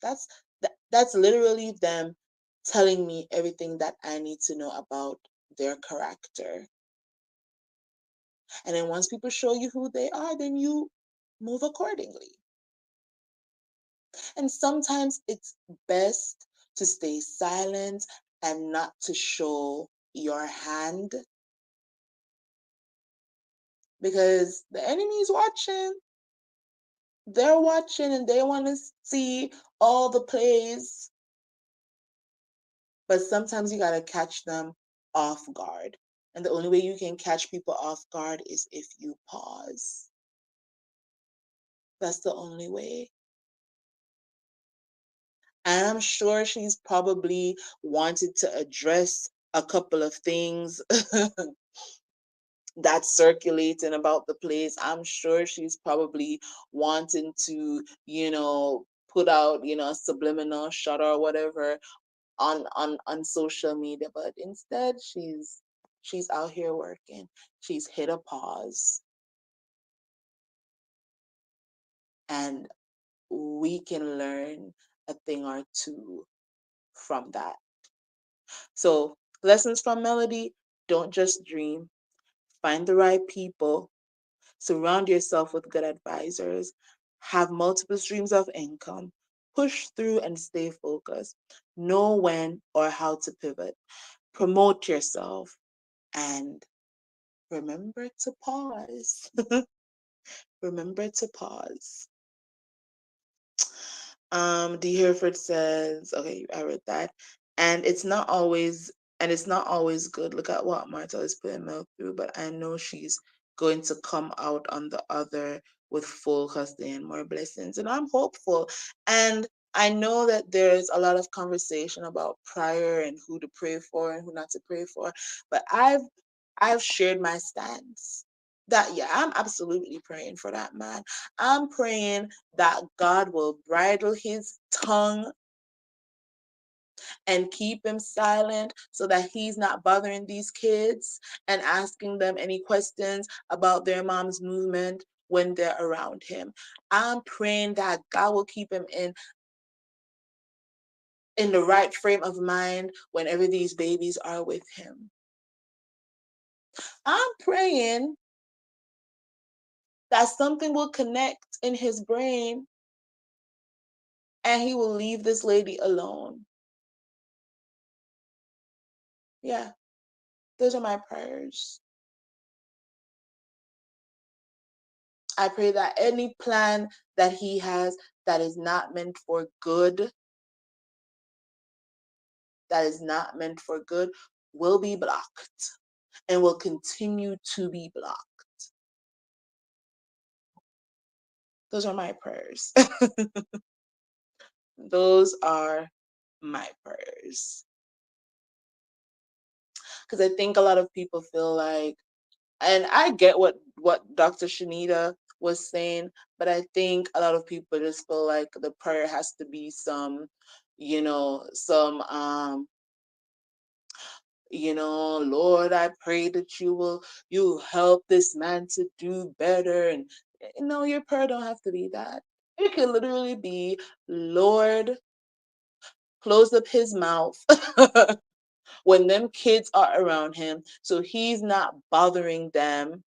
that's that's literally them telling me everything that I need to know about their character. And then once people show you who they are, then you move accordingly. And sometimes it's best to stay silent and not to show your hand because the enemy is watching. They're watching and they want to see all the plays. But sometimes you got to catch them off guard. And the only way you can catch people off guard is if you pause. That's the only way. And I'm sure she's probably wanted to address a couple of things that's circulating about the place. I'm sure she's probably wanting to, put out, a subliminal shot or whatever on social media, but instead she's out here working. She's hit a pause, and we can learn a thing or two from that. So, lessons from Melody: don't just dream, find the right people, surround yourself with good advisors, have multiple streams of income, push through and stay focused, know when or how to pivot, promote yourself, and remember to pause. Remember to pause. D. Hereford says, okay, I read that. And it's not always good. Look at what Martha is putting Mel through, but I know she's going to come out on the other with full custody and more blessings. And I'm hopeful. And I know that there's a lot of conversation about prayer and who to pray for and who not to pray for, but I've shared my stance that, yeah, I'm absolutely praying for that man. I'm praying that God will bridle his tongue and keep him silent so that he's not bothering these kids and asking them any questions about their mom's movement when they're around him. I'm praying that God will keep him in the right frame of mind whenever these babies are with him. I'm praying that something will connect in his brain and he will leave this lady alone. Yeah, those are my prayers. I pray that any plan that he has that is not meant for good, will be blocked and will continue to be blocked. Those are my prayers. Those are my prayers. Because I think a lot of people feel like, and I get what Dr. Shanita was saying, but I think a lot of people just feel like the prayer has to be some, Lord, I pray that you help this man to do better. And your prayer don't have to be that. It can literally be, Lord, close up his mouth when them kids are around him, so he's not bothering them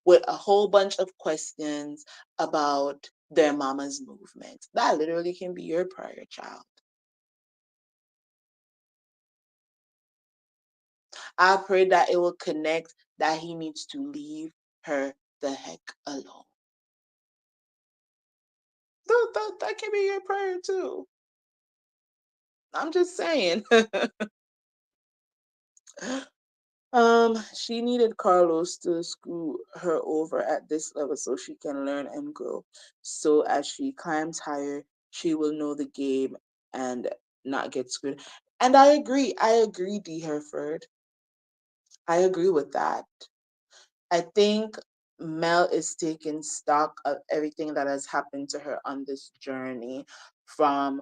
with a whole bunch of questions about their mama's movement. That literally can be your prayer, child. I pray that it will connect that he needs to leave her the heck alone. That can be your prayer too. I'm just saying. She needed Carlos to screw her over at this level so she can learn and grow. So as she climbs higher, she will know the game and not get screwed. And I agree, D. Hereford. I agree with that. I think Mel is taking stock of everything that has happened to her on this journey, from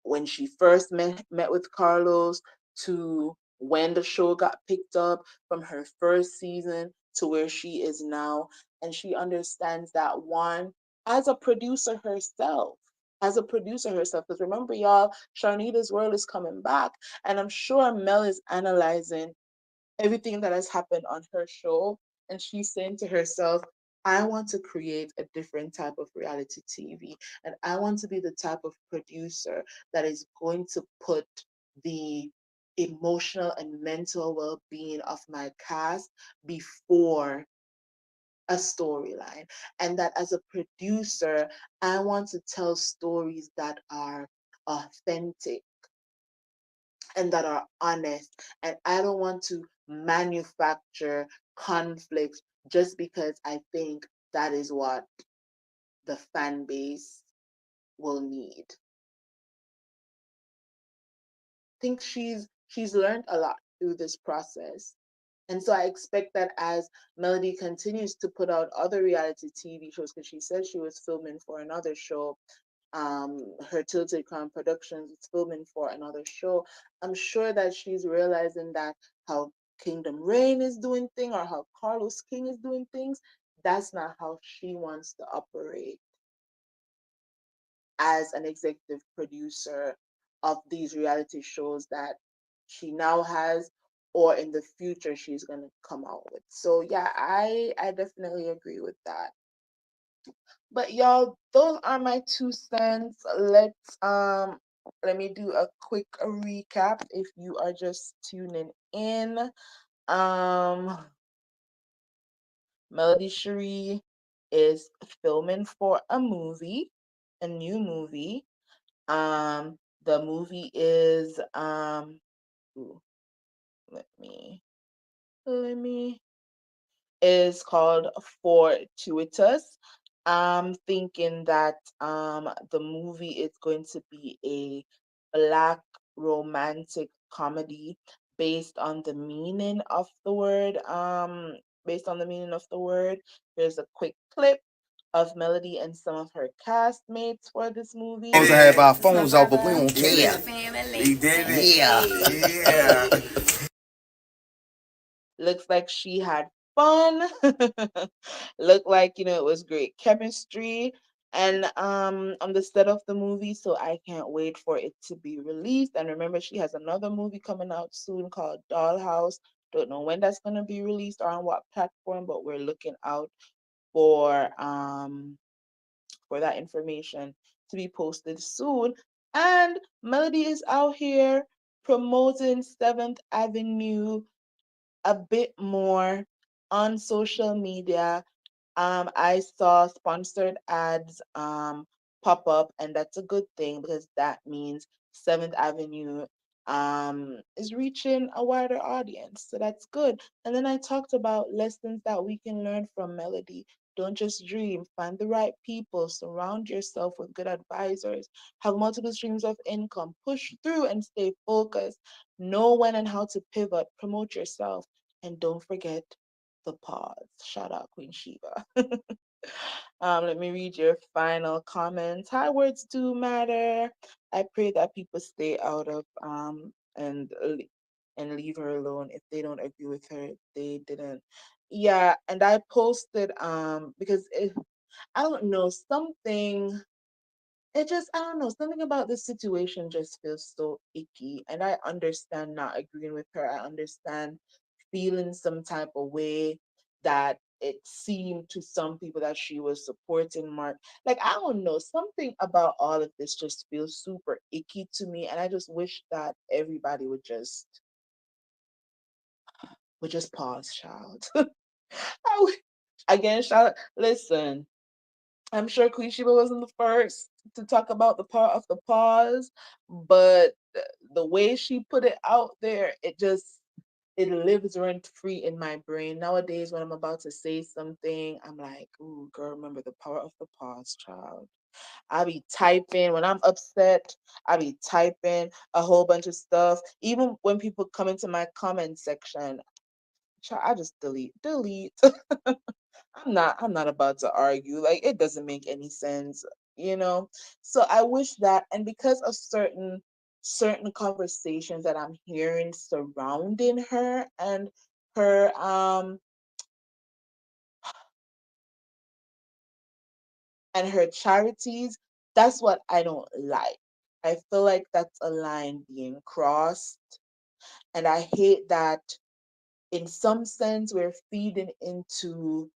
when she first met with Carlos to when the show got picked up, from her first season to where she is now. And she understands that, one, as a producer herself, because remember, y'all, Sharnita's World is coming back. And I'm sure Mel is analyzing everything that has happened on her show and she's saying to herself, I want to create a different type of reality TV, and I want to be the type of producer that is going to put the emotional and mental well-being of my cast before a storyline. And that as a producer, I want to tell stories that are authentic and that are honest. And I don't want to manufacture conflicts just because I think that is what the fan base will need. I think she's learned a lot through this process. And so I expect that as Melody continues to put out other reality TV shows, because she said she was filming for another show, her Tilted Crown Productions is filming for another show. I'm sure that she's realizing that how Kingdom Reign is doing things or how Carlos King is doing things, that's not how she wants to operate as an executive producer of these reality shows that she now has or in the future she's going to come out with. So yeah, I definitely agree with that. But y'all, those are my 2 cents. Let me do a quick recap if you are just tuning in. Um Melody Cherie is filming for a movie, a new movie. The movie is ooh, let me let me is called Fortuitous. I'm thinking that the movie is going to be a black romantic comedy based on the meaning of the word. Based on the meaning of the word. Here's a quick clip of Melody and some of her castmates for this movie. Supposed to have our phones out, but we don't care. We did it. Yeah. Yeah. Looks like she had fun. Looked like, it was great chemistry. And on the set of the movie, so I can't wait for it to be released. And remember, she has another movie coming out soon called Dollhouse. Don't know when that's gonna be released or on what platform, but we're looking out for that information to be posted soon. And Melody is out here promoting Seventh Avenue a bit more on social media. I saw sponsored ads pop up, and that's a good thing because that means Seventh Avenue is reaching a wider audience. So that's good. And then I talked about lessons that we can learn from Melody. Don't just dream, find the right people, surround yourself with good advisors, have multiple streams of income, push through and stay focused, know when and how to pivot, promote yourself, and don't forget the pause. Shout out Queen Sheba. Let me read your final comments. Hi, words do matter. I pray that people stay out of and leave her alone if they don't agree with her. They didn't. Yeah, and I posted because I don't know, something, it just, I don't know, something about this situation just feels so icky. And I understand not agreeing with her. I understand feeling some type of way that it seemed to some people that she was supporting Mark. Like, I don't know, something about all of this just feels super icky to me. And I just wish that everybody would just pause, child. Again, shout, listen, I'm sure Queen Sheba wasn't the first to talk about the part of the pause, but the way she put it out there, it lives rent free in my brain. Nowadays, when I'm about to say something, I'm like, ooh, girl, remember the power of the pause, child. I be typing when I'm upset. I be typing a whole bunch of stuff. Even when people come into my comment section, child, I just delete. I'm not about to argue. Like, it doesn't make any sense, you know? So I wish that, and because of certain conversations that I'm hearing surrounding her her and her charities, that's what I don't like. I feel like that's a line being crossed, and I hate that in some sense, we're feeding into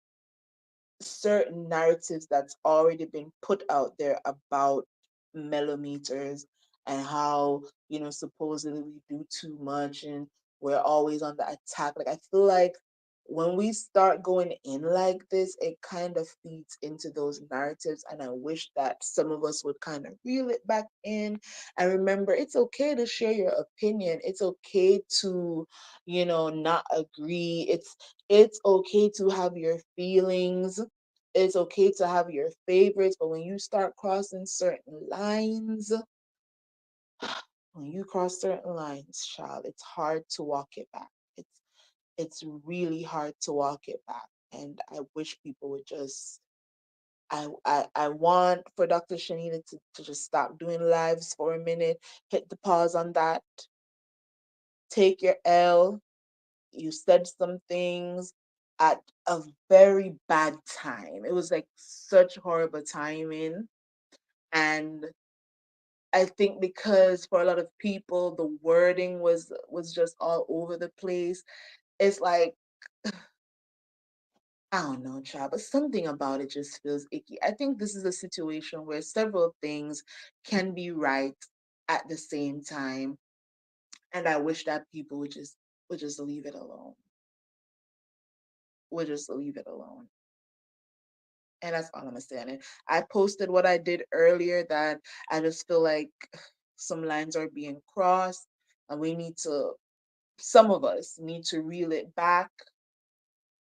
certain narratives that's already been put out there about millimeters and how, supposedly we do too much and we're always on the attack. Like, I feel like when we start going in like this, it kind of feeds into those narratives. And I wish that some of us would kind of reel it back in and remember it's okay to share your opinion. It's okay to, not agree. It's okay to have your feelings. It's okay to have your favorites, but when you start crossing certain lines, when you cross certain lines, child, it's hard to walk it back. It's really hard to walk it back. And I wish people would just I want for Dr. Shanita to just stop doing lives for a minute, hit the pause on that, take your L. You said some things at a very bad time. It was like such horrible timing. And I think because for a lot of people the wording was just all over the place. It's like I don't know, child, but something about it just feels icky. I think this is a situation where several things can be right at the same time, and I wish that people would just leave it alone. Would just leave it alone. And that's all I'm gonna say. And I posted what I did earlier that I just feel like some lines are being crossed, and some of us need to reel it back.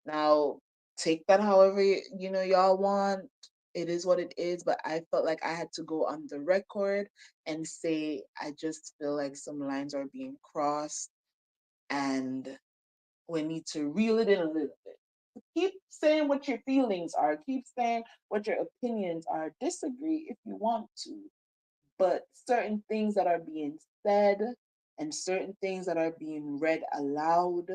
Now, take that however y'all want. It is what it is, but I felt like I had to go on the record and say I just feel like some lines are being crossed, and we need to reel it in a little bit. Keep saying what your feelings are. Keep saying what your opinions are. Disagree if you want to, but certain things that are being said and certain things that are being read aloud,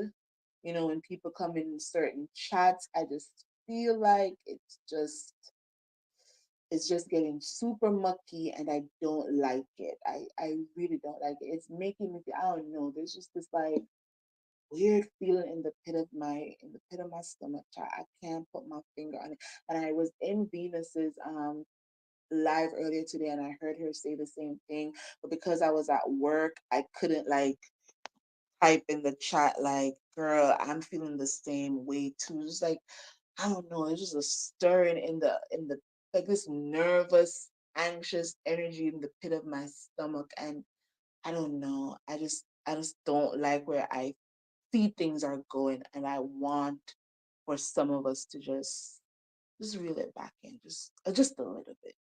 when people come in certain chats, I just feel like it's just getting super mucky, and I don't like it. I really don't like it. It's making me feel, I don't know, there's just this like weird feeling in the pit of my stomach. I can't put my finger on it. And I was in Venus's live earlier today, and I heard her say the same thing. But because I was at work, I couldn't like type in the chat like, "Girl, I'm feeling the same way too." Just like I don't know, it's just a stirring in the like this nervous, anxious energy in the pit of my stomach, and I don't know. I just don't like where I see things are going, and I want for some of us to just reel it back in, just a little bit,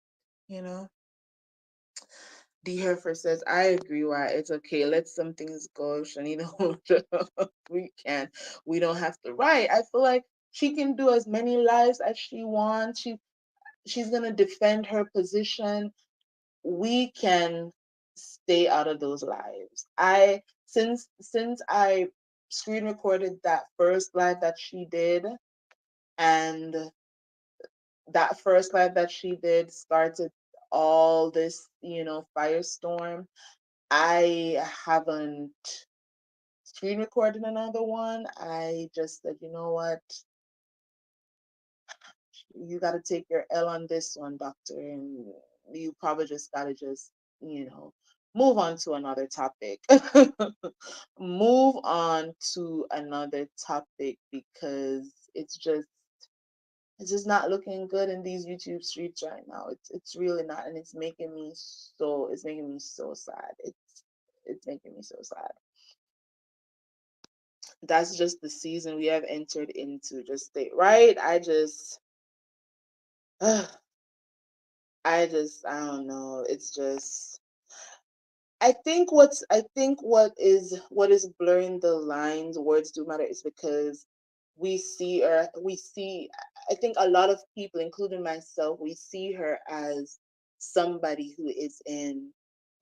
you know. D Herfer says, I agree, why it's okay. Let some things go. Shanita, we can. We don't have to. Right. I feel like she can do as many lives as she wants. She's gonna defend her position. We can stay out of those lives. Since I screen recorded that first live that she did, and that first live that she did started all this, firestorm. I haven't screen recorded another one. I just said, you know what? You got to take your L on this one, doctor. And you probably just got to move on to another topic. Move on to another topic because it's just not looking good in these YouTube streets right now. It's really not, and it's making me so sad. It's making me so sad. That's just the season we have entered into. Just stay right. I don't know. It's just I think what is blurring the lines, words do matter, is because we see I think a lot of people, including myself, we see her as somebody who is in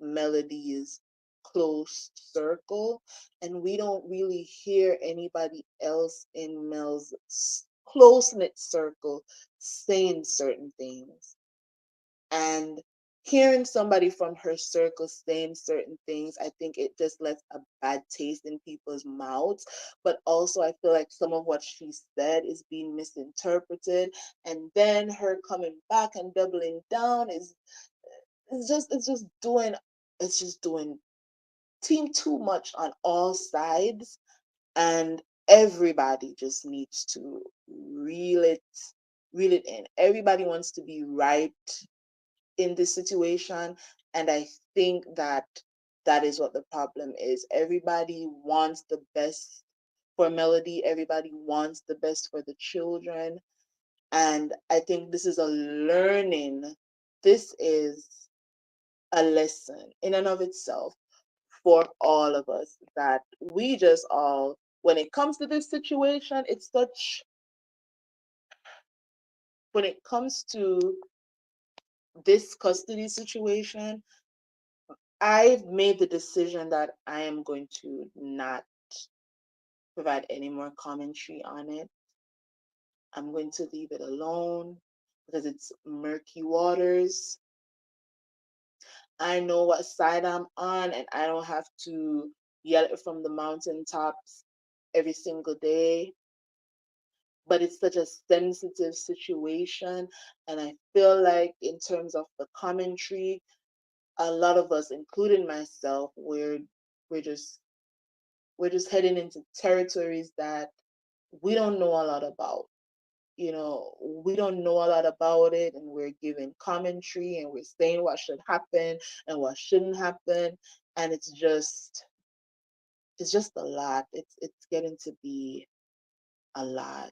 Melody's close circle, and we don't really hear anybody else in Mel's close knit circle saying certain things. And hearing somebody from her circle saying certain things, I think it just left a bad taste in people's mouths. But also, I feel like some of what she said is being misinterpreted, and then her coming back and doubling down is it's just doing team too much on all sides, and everybody just needs to reel it in. Everybody wants to be right in this situation, and I think that that is what the problem is. Everybody wants the best for Melody, everybody wants the best for the children, and I think this is a lesson in and of itself for all of us, that we just all, when it comes to this situation, when it comes to this custody situation, I've made the decision that I am going to not provide any more commentary on it. I'm going to leave it alone because it's murky waters. I know what side I'm on, and I don't have to yell it from the mountaintops every single day. But it's such a sensitive situation, and I feel like, in terms of the commentary, a lot of us, including myself, we're just we're just heading into territories that we don't know a lot about. We don't know a lot about it, and we're giving commentary and we're saying what should happen and what shouldn't happen, and it's just a lot. It's getting to be a lot.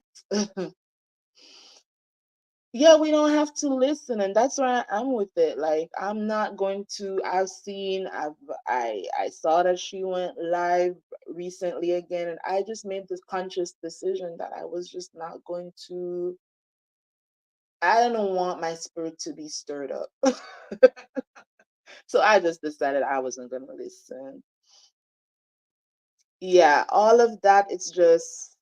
Yeah, we don't have to listen, and that's where I am with it. Like, I'm not going to. I saw that she went live recently again, and I just made this conscious decision that I was just not going to. I don't want my spirit to be stirred up. So I just decided I wasn't gonna listen. Yeah, all of that, it's just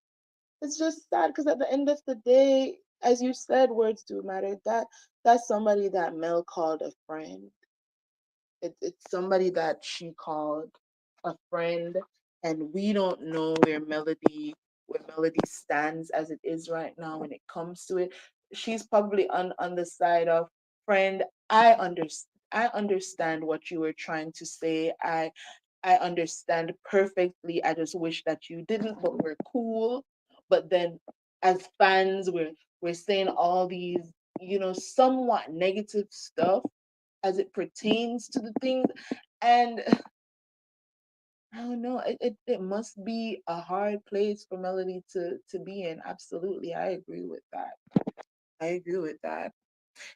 sad, because at the end of the day, as you said, words do matter. That's somebody that Mel called a friend. It's somebody that she called a friend, and we don't know where Melody stands as it is right now when it comes to it. She's probably on the side of, friend, I understand what you were trying to say. I understand perfectly. I just wish that you didn't, but we're cool. But then, as fans, we're saying all these, somewhat negative stuff as it pertains to the things. And I don't know, it must be a hard place for Melody to be in. Absolutely. I agree with that. I agree with that.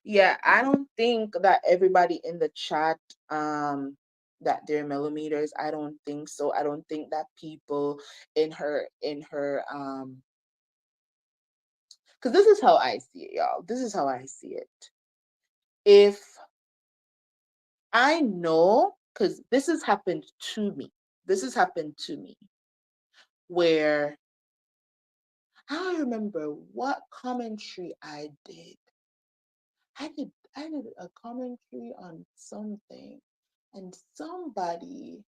Yeah, I don't think that everybody in the chat, that they're millimeters. I don't think so. I don't think that people in her because this is how I see it, y'all. This is how I see it. If I know, because this has happened to me. This has happened to me where I don't remember what commentary I did. I did a commentary on something, and somebody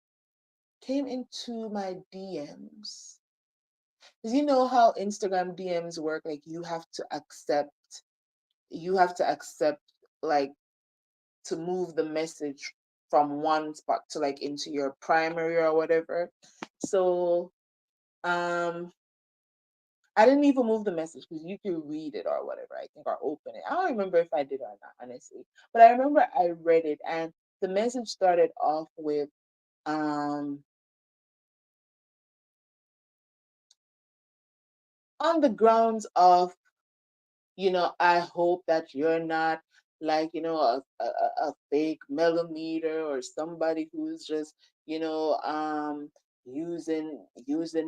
came into my DMs. Because you know how Instagram DMs work, like you have to accept, like, to move the message from one spot to, like, into your primary or whatever. So um I didn't even move the message because you could read it or whatever, I think, or open it. I don't remember if I did or not, honestly. But I remember I read it, and the message started off with, um on the grounds of, I hope that you're not, like, a fake millimeter, or somebody who's just, using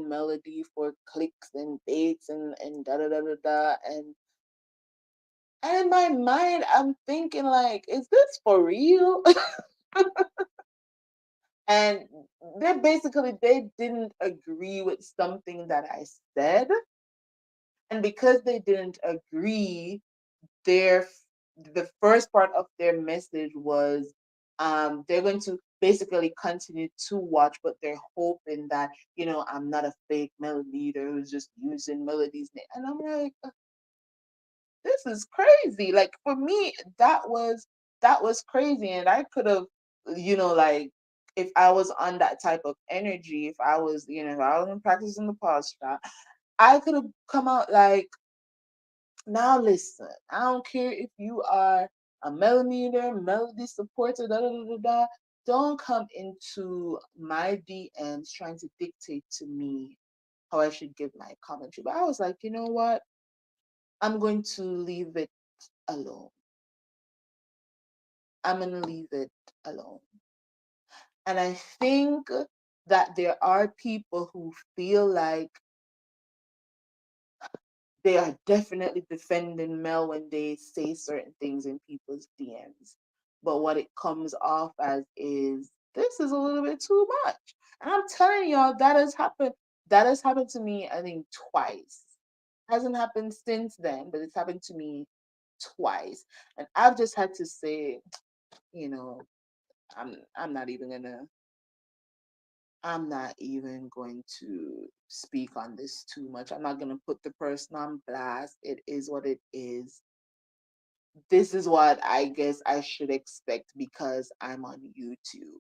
Melody for clicks and baits and da da da da da. And in my mind, I'm thinking, like, is this for real? And they didn't agree with something that I said. And because they didn't agree, their the first part of their message was they're going to basically continue to watch, but they're hoping that, I'm not a fake melody leader who's just using melodies. And I'm like, this is crazy. Like for me, that was crazy. And I could have, like if I was on that type of energy, if I was, if I wasn't practicing the posture, I could have come out like, now listen, I don't care if you are a millimeter, melody supporter, da da da da da. Don't come into my DMs trying to dictate to me how I should give my commentary. But I was like, you know what? I'm going to leave it alone. I'm gonna leave it alone. And I think that there are people who feel like they are definitely defending Mel when they say certain things in people's DMs. But what it comes off as is, this is a little bit too much. And I'm telling y'all, that has happened. That has happened to me, I think, twice. Hasn't happened since then, but it's happened to me twice. And I've just had to say, you know, I'm not even gonna I'm not even going to speak on this too much. I'm not going to put the person on blast. It is what it is. This is what I guess I should expect because I'm on YouTube.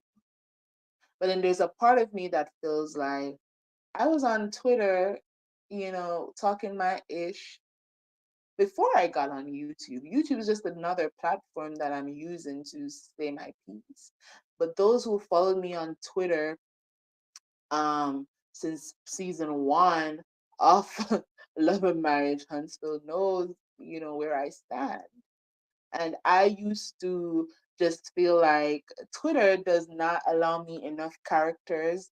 But then there's a part of me that feels like I was on Twitter, talking my ish before I got on YouTube. YouTube is just another platform that I'm using to say my piece. But those who followed me on Twitter since season one of Love and Marriage Huntsville knows, where I stand. And I used to just feel like Twitter does not allow me enough characters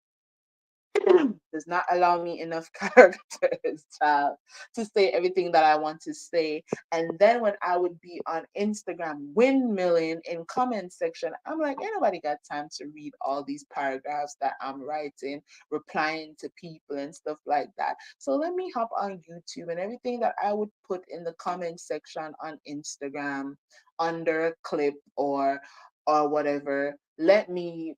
does not allow me enough characters, child, to say everything that I want to say. And then when I would be on Instagram windmilling in comment section, I'm like, ain't nobody got time to read all these paragraphs that I'm writing, replying to people and stuff like that. So let me hop on YouTube, and everything that I would put in the comment section on Instagram under a clip or whatever, let me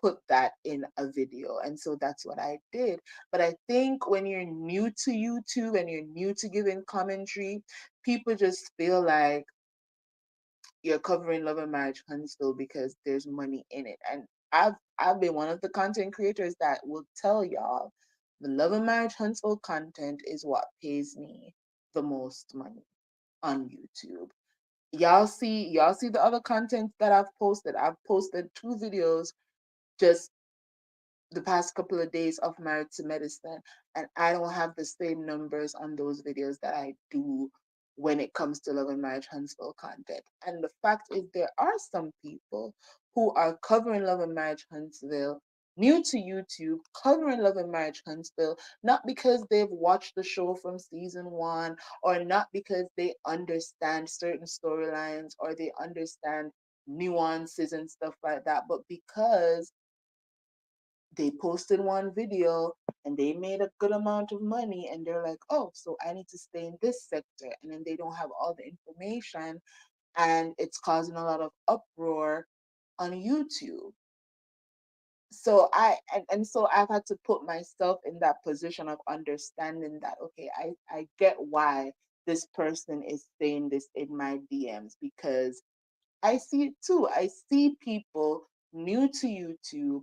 put that in a video. And so that's what I did. But I think when you're new to YouTube and you're new to giving commentary, people just feel like you're covering Love and Marriage Huntsville because there's money in it. And I've been one of the content creators that will tell y'all the Love and Marriage Huntsville content is what pays me the most money on YouTube. Y'all see the other content that I've posted. I've posted 2 videos just the past couple of days of Married to Medicine, and I don't have the same numbers on those videos that I do when it comes to Love and Marriage Huntsville content. And the fact is, there are some people who are covering Love and Marriage Huntsville, new to YouTube, covering Love and Marriage Huntsville, not because they've watched the show from season one, or not because they understand certain storylines or they understand nuances and stuff like that, but because they posted one video and they made a good amount of money, and they're like, oh, so I need to stay in this sector. And then they don't have all the information, and it's causing a lot of uproar on YouTube. So and so I've had to put myself in that position of understanding that, okay, I get why this person is saying this in my DMs, because I see it too. I see people new to YouTube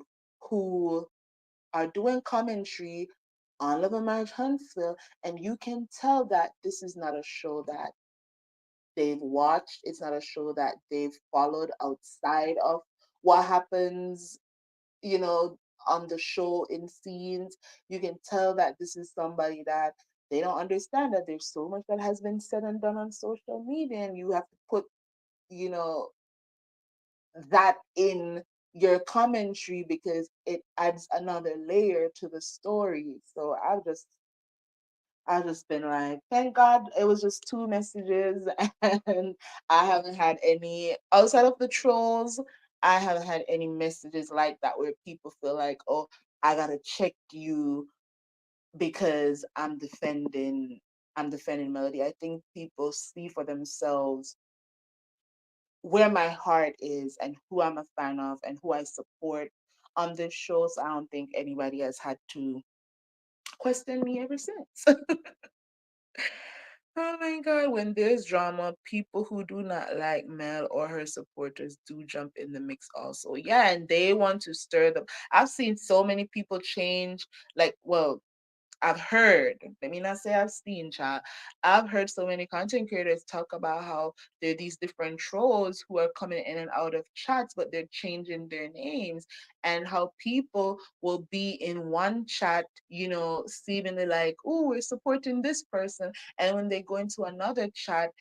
who are doing commentary on Love and Marriage Huntsville, and you can tell that this is not a show that they've watched. It's not a show that they've followed outside of what happens, you know, on the show in scenes. You can tell that this is somebody that they don't understand that there's so much that has been said and done on social media, and you have to put, you know, that in your commentary because it adds another layer to the story. So I've just been like, thank God it was just 2 messages and I haven't had any outside of the trolls. I haven't had any messages like that where people feel like, oh, I gotta check you because I'm defending Melody. I think people see for themselves where my heart is and who I'm a fan of and who I support on this show. So I don't think anybody has had to question me ever since. Oh my God, when there's drama, people who do not like Mel or her supporters do jump in the mix also. Yeah, and they want to stir them. I've seen so many people change, like, well, I've heard, let me not say I've seen, child. I've heard so many content creators talk about how there are these different trolls who are coming in and out of chats, but they're changing their names, and how people will be in one chat, seemingly like, oh, we're supporting this person. And when they go into another chat,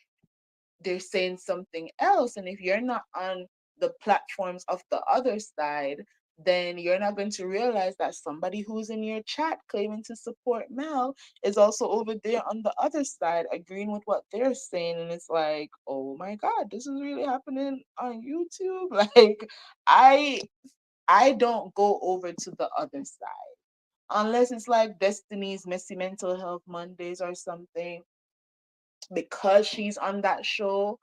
they're saying something else. And if you're not on the platforms of the other side, then you're not going to realize that somebody who's in your chat claiming to support Mel is also over there on the other side agreeing with what they're saying. And it's like, oh my God, this is really happening on YouTube. Like, I I don't go over to the other side unless it's like Destiny's Messy Mental Health Mondays or something, because she's on that show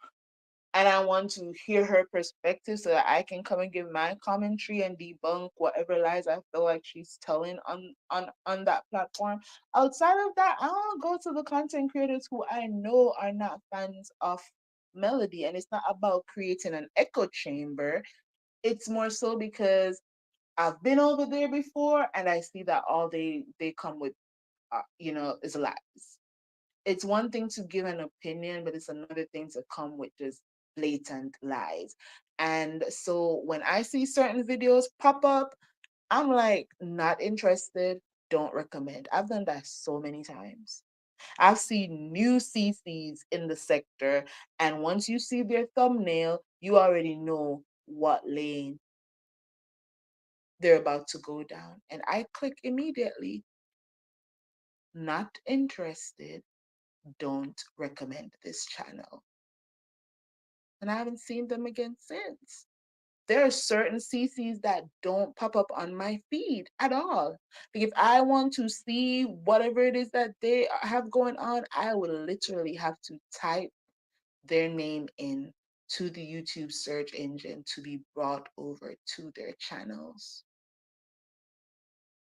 and I want to hear her perspective so that I can come and give my commentary and debunk whatever lies I feel like she's telling on that platform. Outside of that, I don't go to the content creators who I know are not fans of Melody, and it's not about creating an echo chamber. It's more so because I've been over there before and I see that all they come with, is lies. It's one thing to give an opinion, but it's another thing to come with just blatant lies. And so when I see certain videos pop up, I'm like, not interested, don't recommend. I've done that so many times. I've seen new CCs in the sector, and once you see their thumbnail, you already know what lane they're about to go down. And I click immediately, not interested, don't recommend this channel. And I haven't seen them again since. There are certain CCs that don't pop up on my feed at all. Like, if I want to see whatever it is that they have going on, I will literally have to type their name in to the YouTube search engine to be brought over to their channels.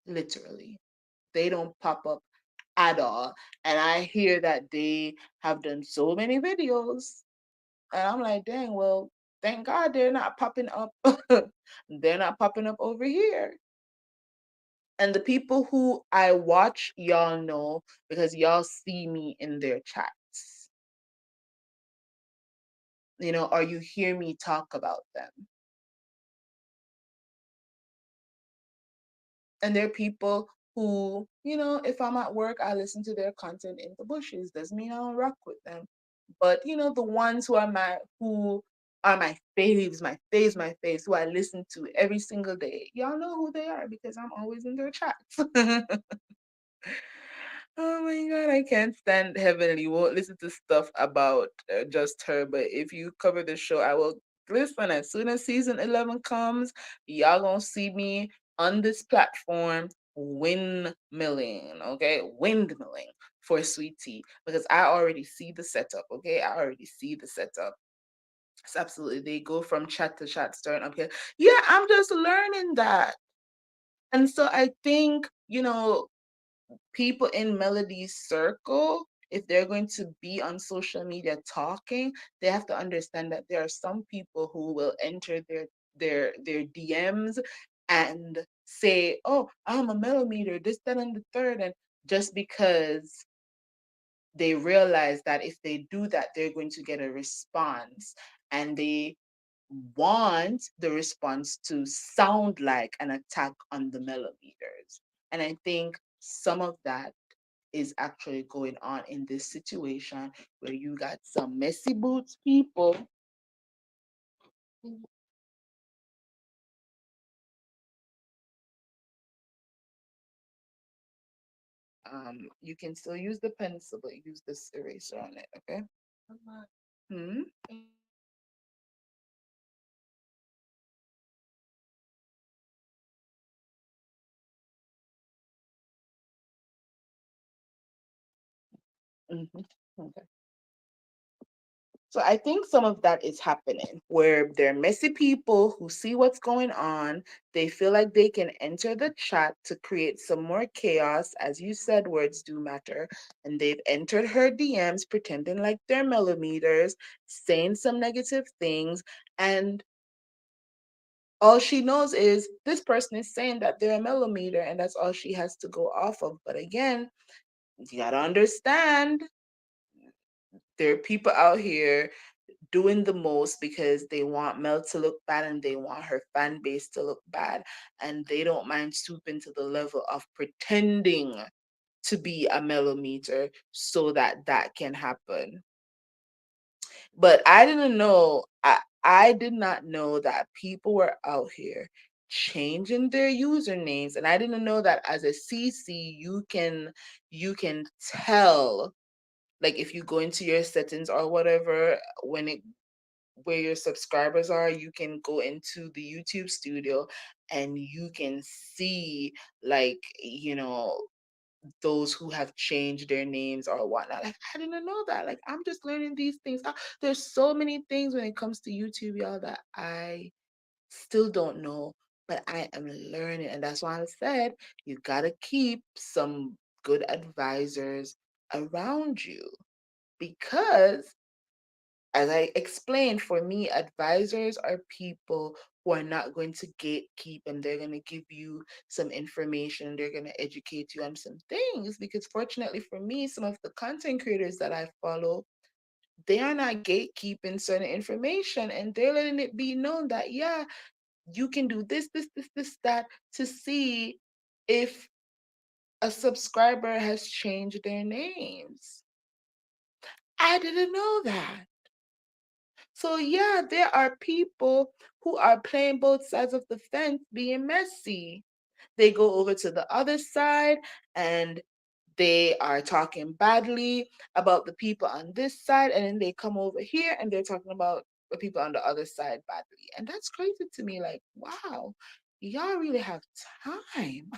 Literally. They don't pop up at all. And I hear that they have done so many videos. And I'm like, dang, well, thank God they're not popping up. They're not popping up over here. And the people who I watch, y'all know because y'all see me in their chats, or you hear me talk about them. And there are people who, if I'm at work, I listen to their content in the bushes. Doesn't mean I don't rock with them. But the ones who are my faves, my faves, who I listen to every single day, y'all know who they are because I'm always in their chats. Oh my God, I can't stand Heavenly. Won't listen to stuff about just her, but if you cover the show, I will listen. As soon as season 11 comes, y'all gonna see me on this platform windmilling, okay? Windmilling for Sweet Tea because I already see the setup, okay? I already see the setup. It's absolutely, they go from chat to chat, starting up here. Yeah, I'm just learning that. And so I think, people in Melody's circle, if they're going to be on social media talking, they have to understand that there are some people who will enter their DMs and say, "Oh, I'm a millimeter, this, that, and the third," and just because they realize that if they do that, they're going to get a response, and they want the response to sound like an attack on the millimeters. And I think some of that is actually going on in this situation where you got some messy boots people. You can still use the pencil, but use this eraser on it, okay? Hmm? Mm-hmm. Okay. So I think some of that is happening where they're messy people who see what's going on. They feel like they can enter the chat to create some more chaos. As you said, words do matter. And they've entered her DMs pretending like they're millimeters, saying some negative things. And all she knows is this person is saying that they're a millimeter, and that's all she has to go off of. But again, you gotta understand there are people out here doing the most because they want Mel to look bad and they want her fan base to look bad. And they don't mind stooping to the level of pretending to be a millimeter so that that can happen. But I did not know that people were out here changing their usernames. And I didn't know that as a CC, you can tell, like if you go into your settings or whatever, when it where your subscribers are, you can go into the YouTube studio and you can see, like, those who have changed their names or whatnot. Like, I didn't know that. Like, I'm just learning these things. There's so many things when it comes to YouTube, y'all, that I still don't know, but I am learning. And that's why I said you gotta keep some good advisors around you, because as I explained, for me, advisors are people who are not going to gatekeep, and they're going to give you some information. They're going to educate you on some things. Because fortunately for me, some of the content creators that I follow, they are not gatekeeping certain information, and they're letting it be known that, yeah, you can do this, that, to see if a subscriber has changed their names. I didn't know that. So yeah, there are people who are playing both sides of the fence, being messy. They go over to the other side and they are talking badly about the people on this side, and then they come over here and they're talking about the people on the other side badly. And that's crazy to me. Like, wow, y'all really have time.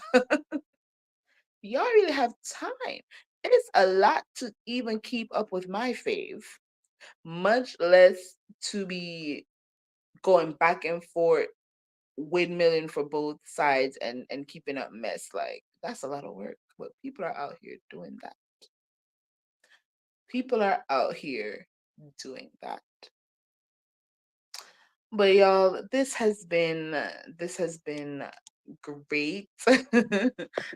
Y'all really have time. It's a lot to even keep up with my fave, much less to be going back and forth, windmilling for both sides and keeping up mess. Like, that's a lot of work. But people are out here doing that. People are out here doing that. But y'all, this has been great. This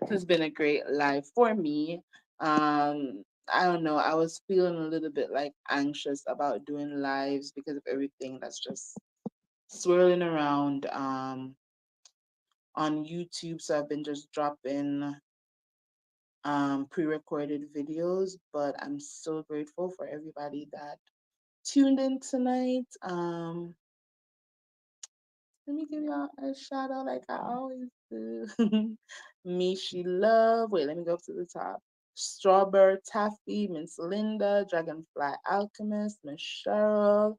has been a great live for me. I don't know. I was feeling a little bit like anxious about doing lives because of everything that's just swirling around on YouTube. So I've been just dropping pre-recorded videos, but I'm so grateful for everybody that tuned in tonight. Let me give y'all a shout out like I always do. Mishi Love. Wait, let me go up to the top. Strawberry Taffy, Miss Linda, Dragonfly Alchemist, Miss Cheryl,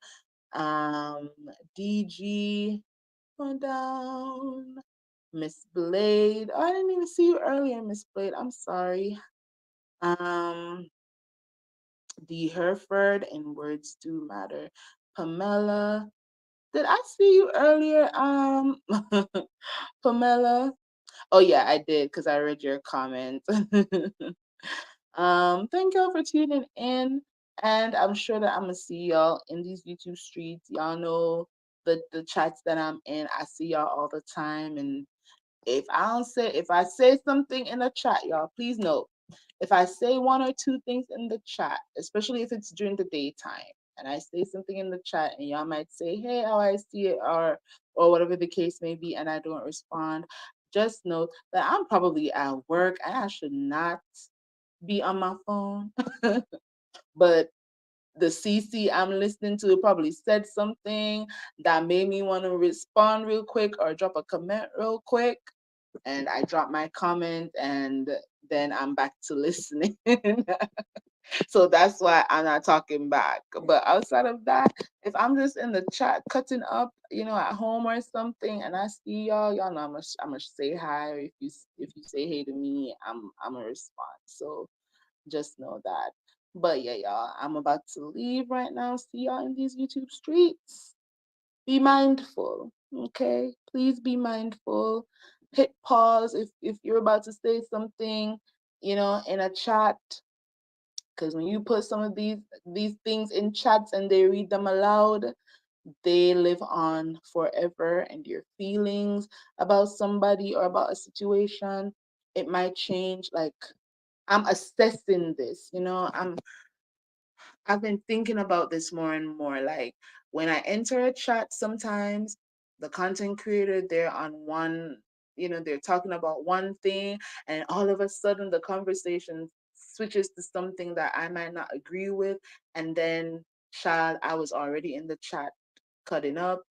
um, DG, on down. Miss Blade. Oh, I didn't even see you earlier, Miss Blade. I'm sorry. Um, D. Hereford and Words Do Matter. Pamela. Did I see you earlier? Pamela. Oh yeah, I did because I read your comment. Thank y'all for tuning in, and I'm sure that I'm gonna see y'all in these YouTube streets. Y'all know the chats that I'm in. I see y'all all the time, and if I say something in the chat, y'all, please note, if I say one or two things in the chat, especially if it's during the daytime, and I say something in the chat and y'all might say, hey, how I see it, or whatever the case may be, and I don't respond, just note that I'm probably at work and I should not be on my phone. But the CC I'm listening to probably said something that made me want to respond real quick or drop a comment real quick, and I drop my comment and then I'm back to listening. So that's why I'm not talking back. But outside of that, if I'm just in the chat cutting up, at home or something, and I see y'all know I'm gonna say hi. Or if you say hey to me, I'm gonna respond. So just know that. But yeah, y'all, I'm about to leave right now. See y'all in these YouTube streets. Be mindful, okay? Please be mindful. Hit pause if you're about to say something, in a chat. Because when you put some of these things in chats and they read them aloud, they live on forever, and your feelings about somebody or about a situation, it might change. Like, I'm assessing this, I've been thinking about this more and more. Like, when I enter a chat, sometimes the content creator, they're on one, they're talking about one thing, and all of a sudden the conversation switches to something that I might not agree with. And then, child, I was already in the chat cutting up.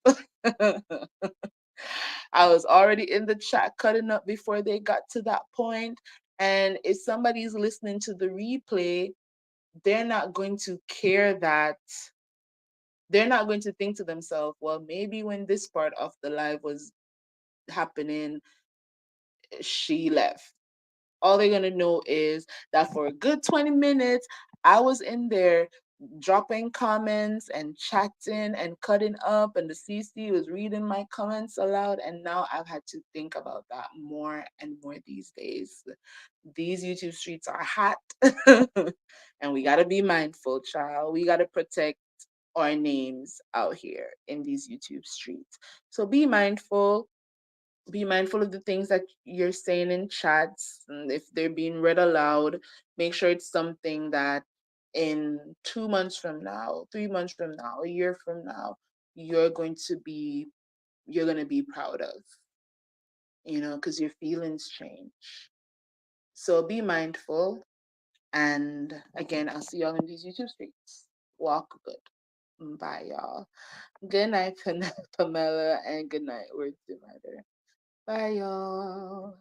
I was already in the chat cutting up before they got to that point. And if somebody's listening to the replay, they're not going to care that they're not going to think to themselves, well, maybe when this part of the live was happening, she left. All they're going to know is that for a good 20 minutes, I was in there dropping comments and chatting and cutting up, and the CC was reading my comments aloud. And now I've had to think about that more and more these days. These YouTube streets are hot, and we got to be mindful, child. We got to protect our names out here in these YouTube streets. So be mindful of the things that you're saying in chats. And if they're being read aloud, make sure it's something that in 2 months from now, 3 months from now, a year from now, you're going to be proud of, because your feelings change. So be mindful. And again, I'll see y'all in these YouTube streets. Walk good. Bye, y'all. Good night, Pamela, and good night, Words to Matter. Bye, y'all.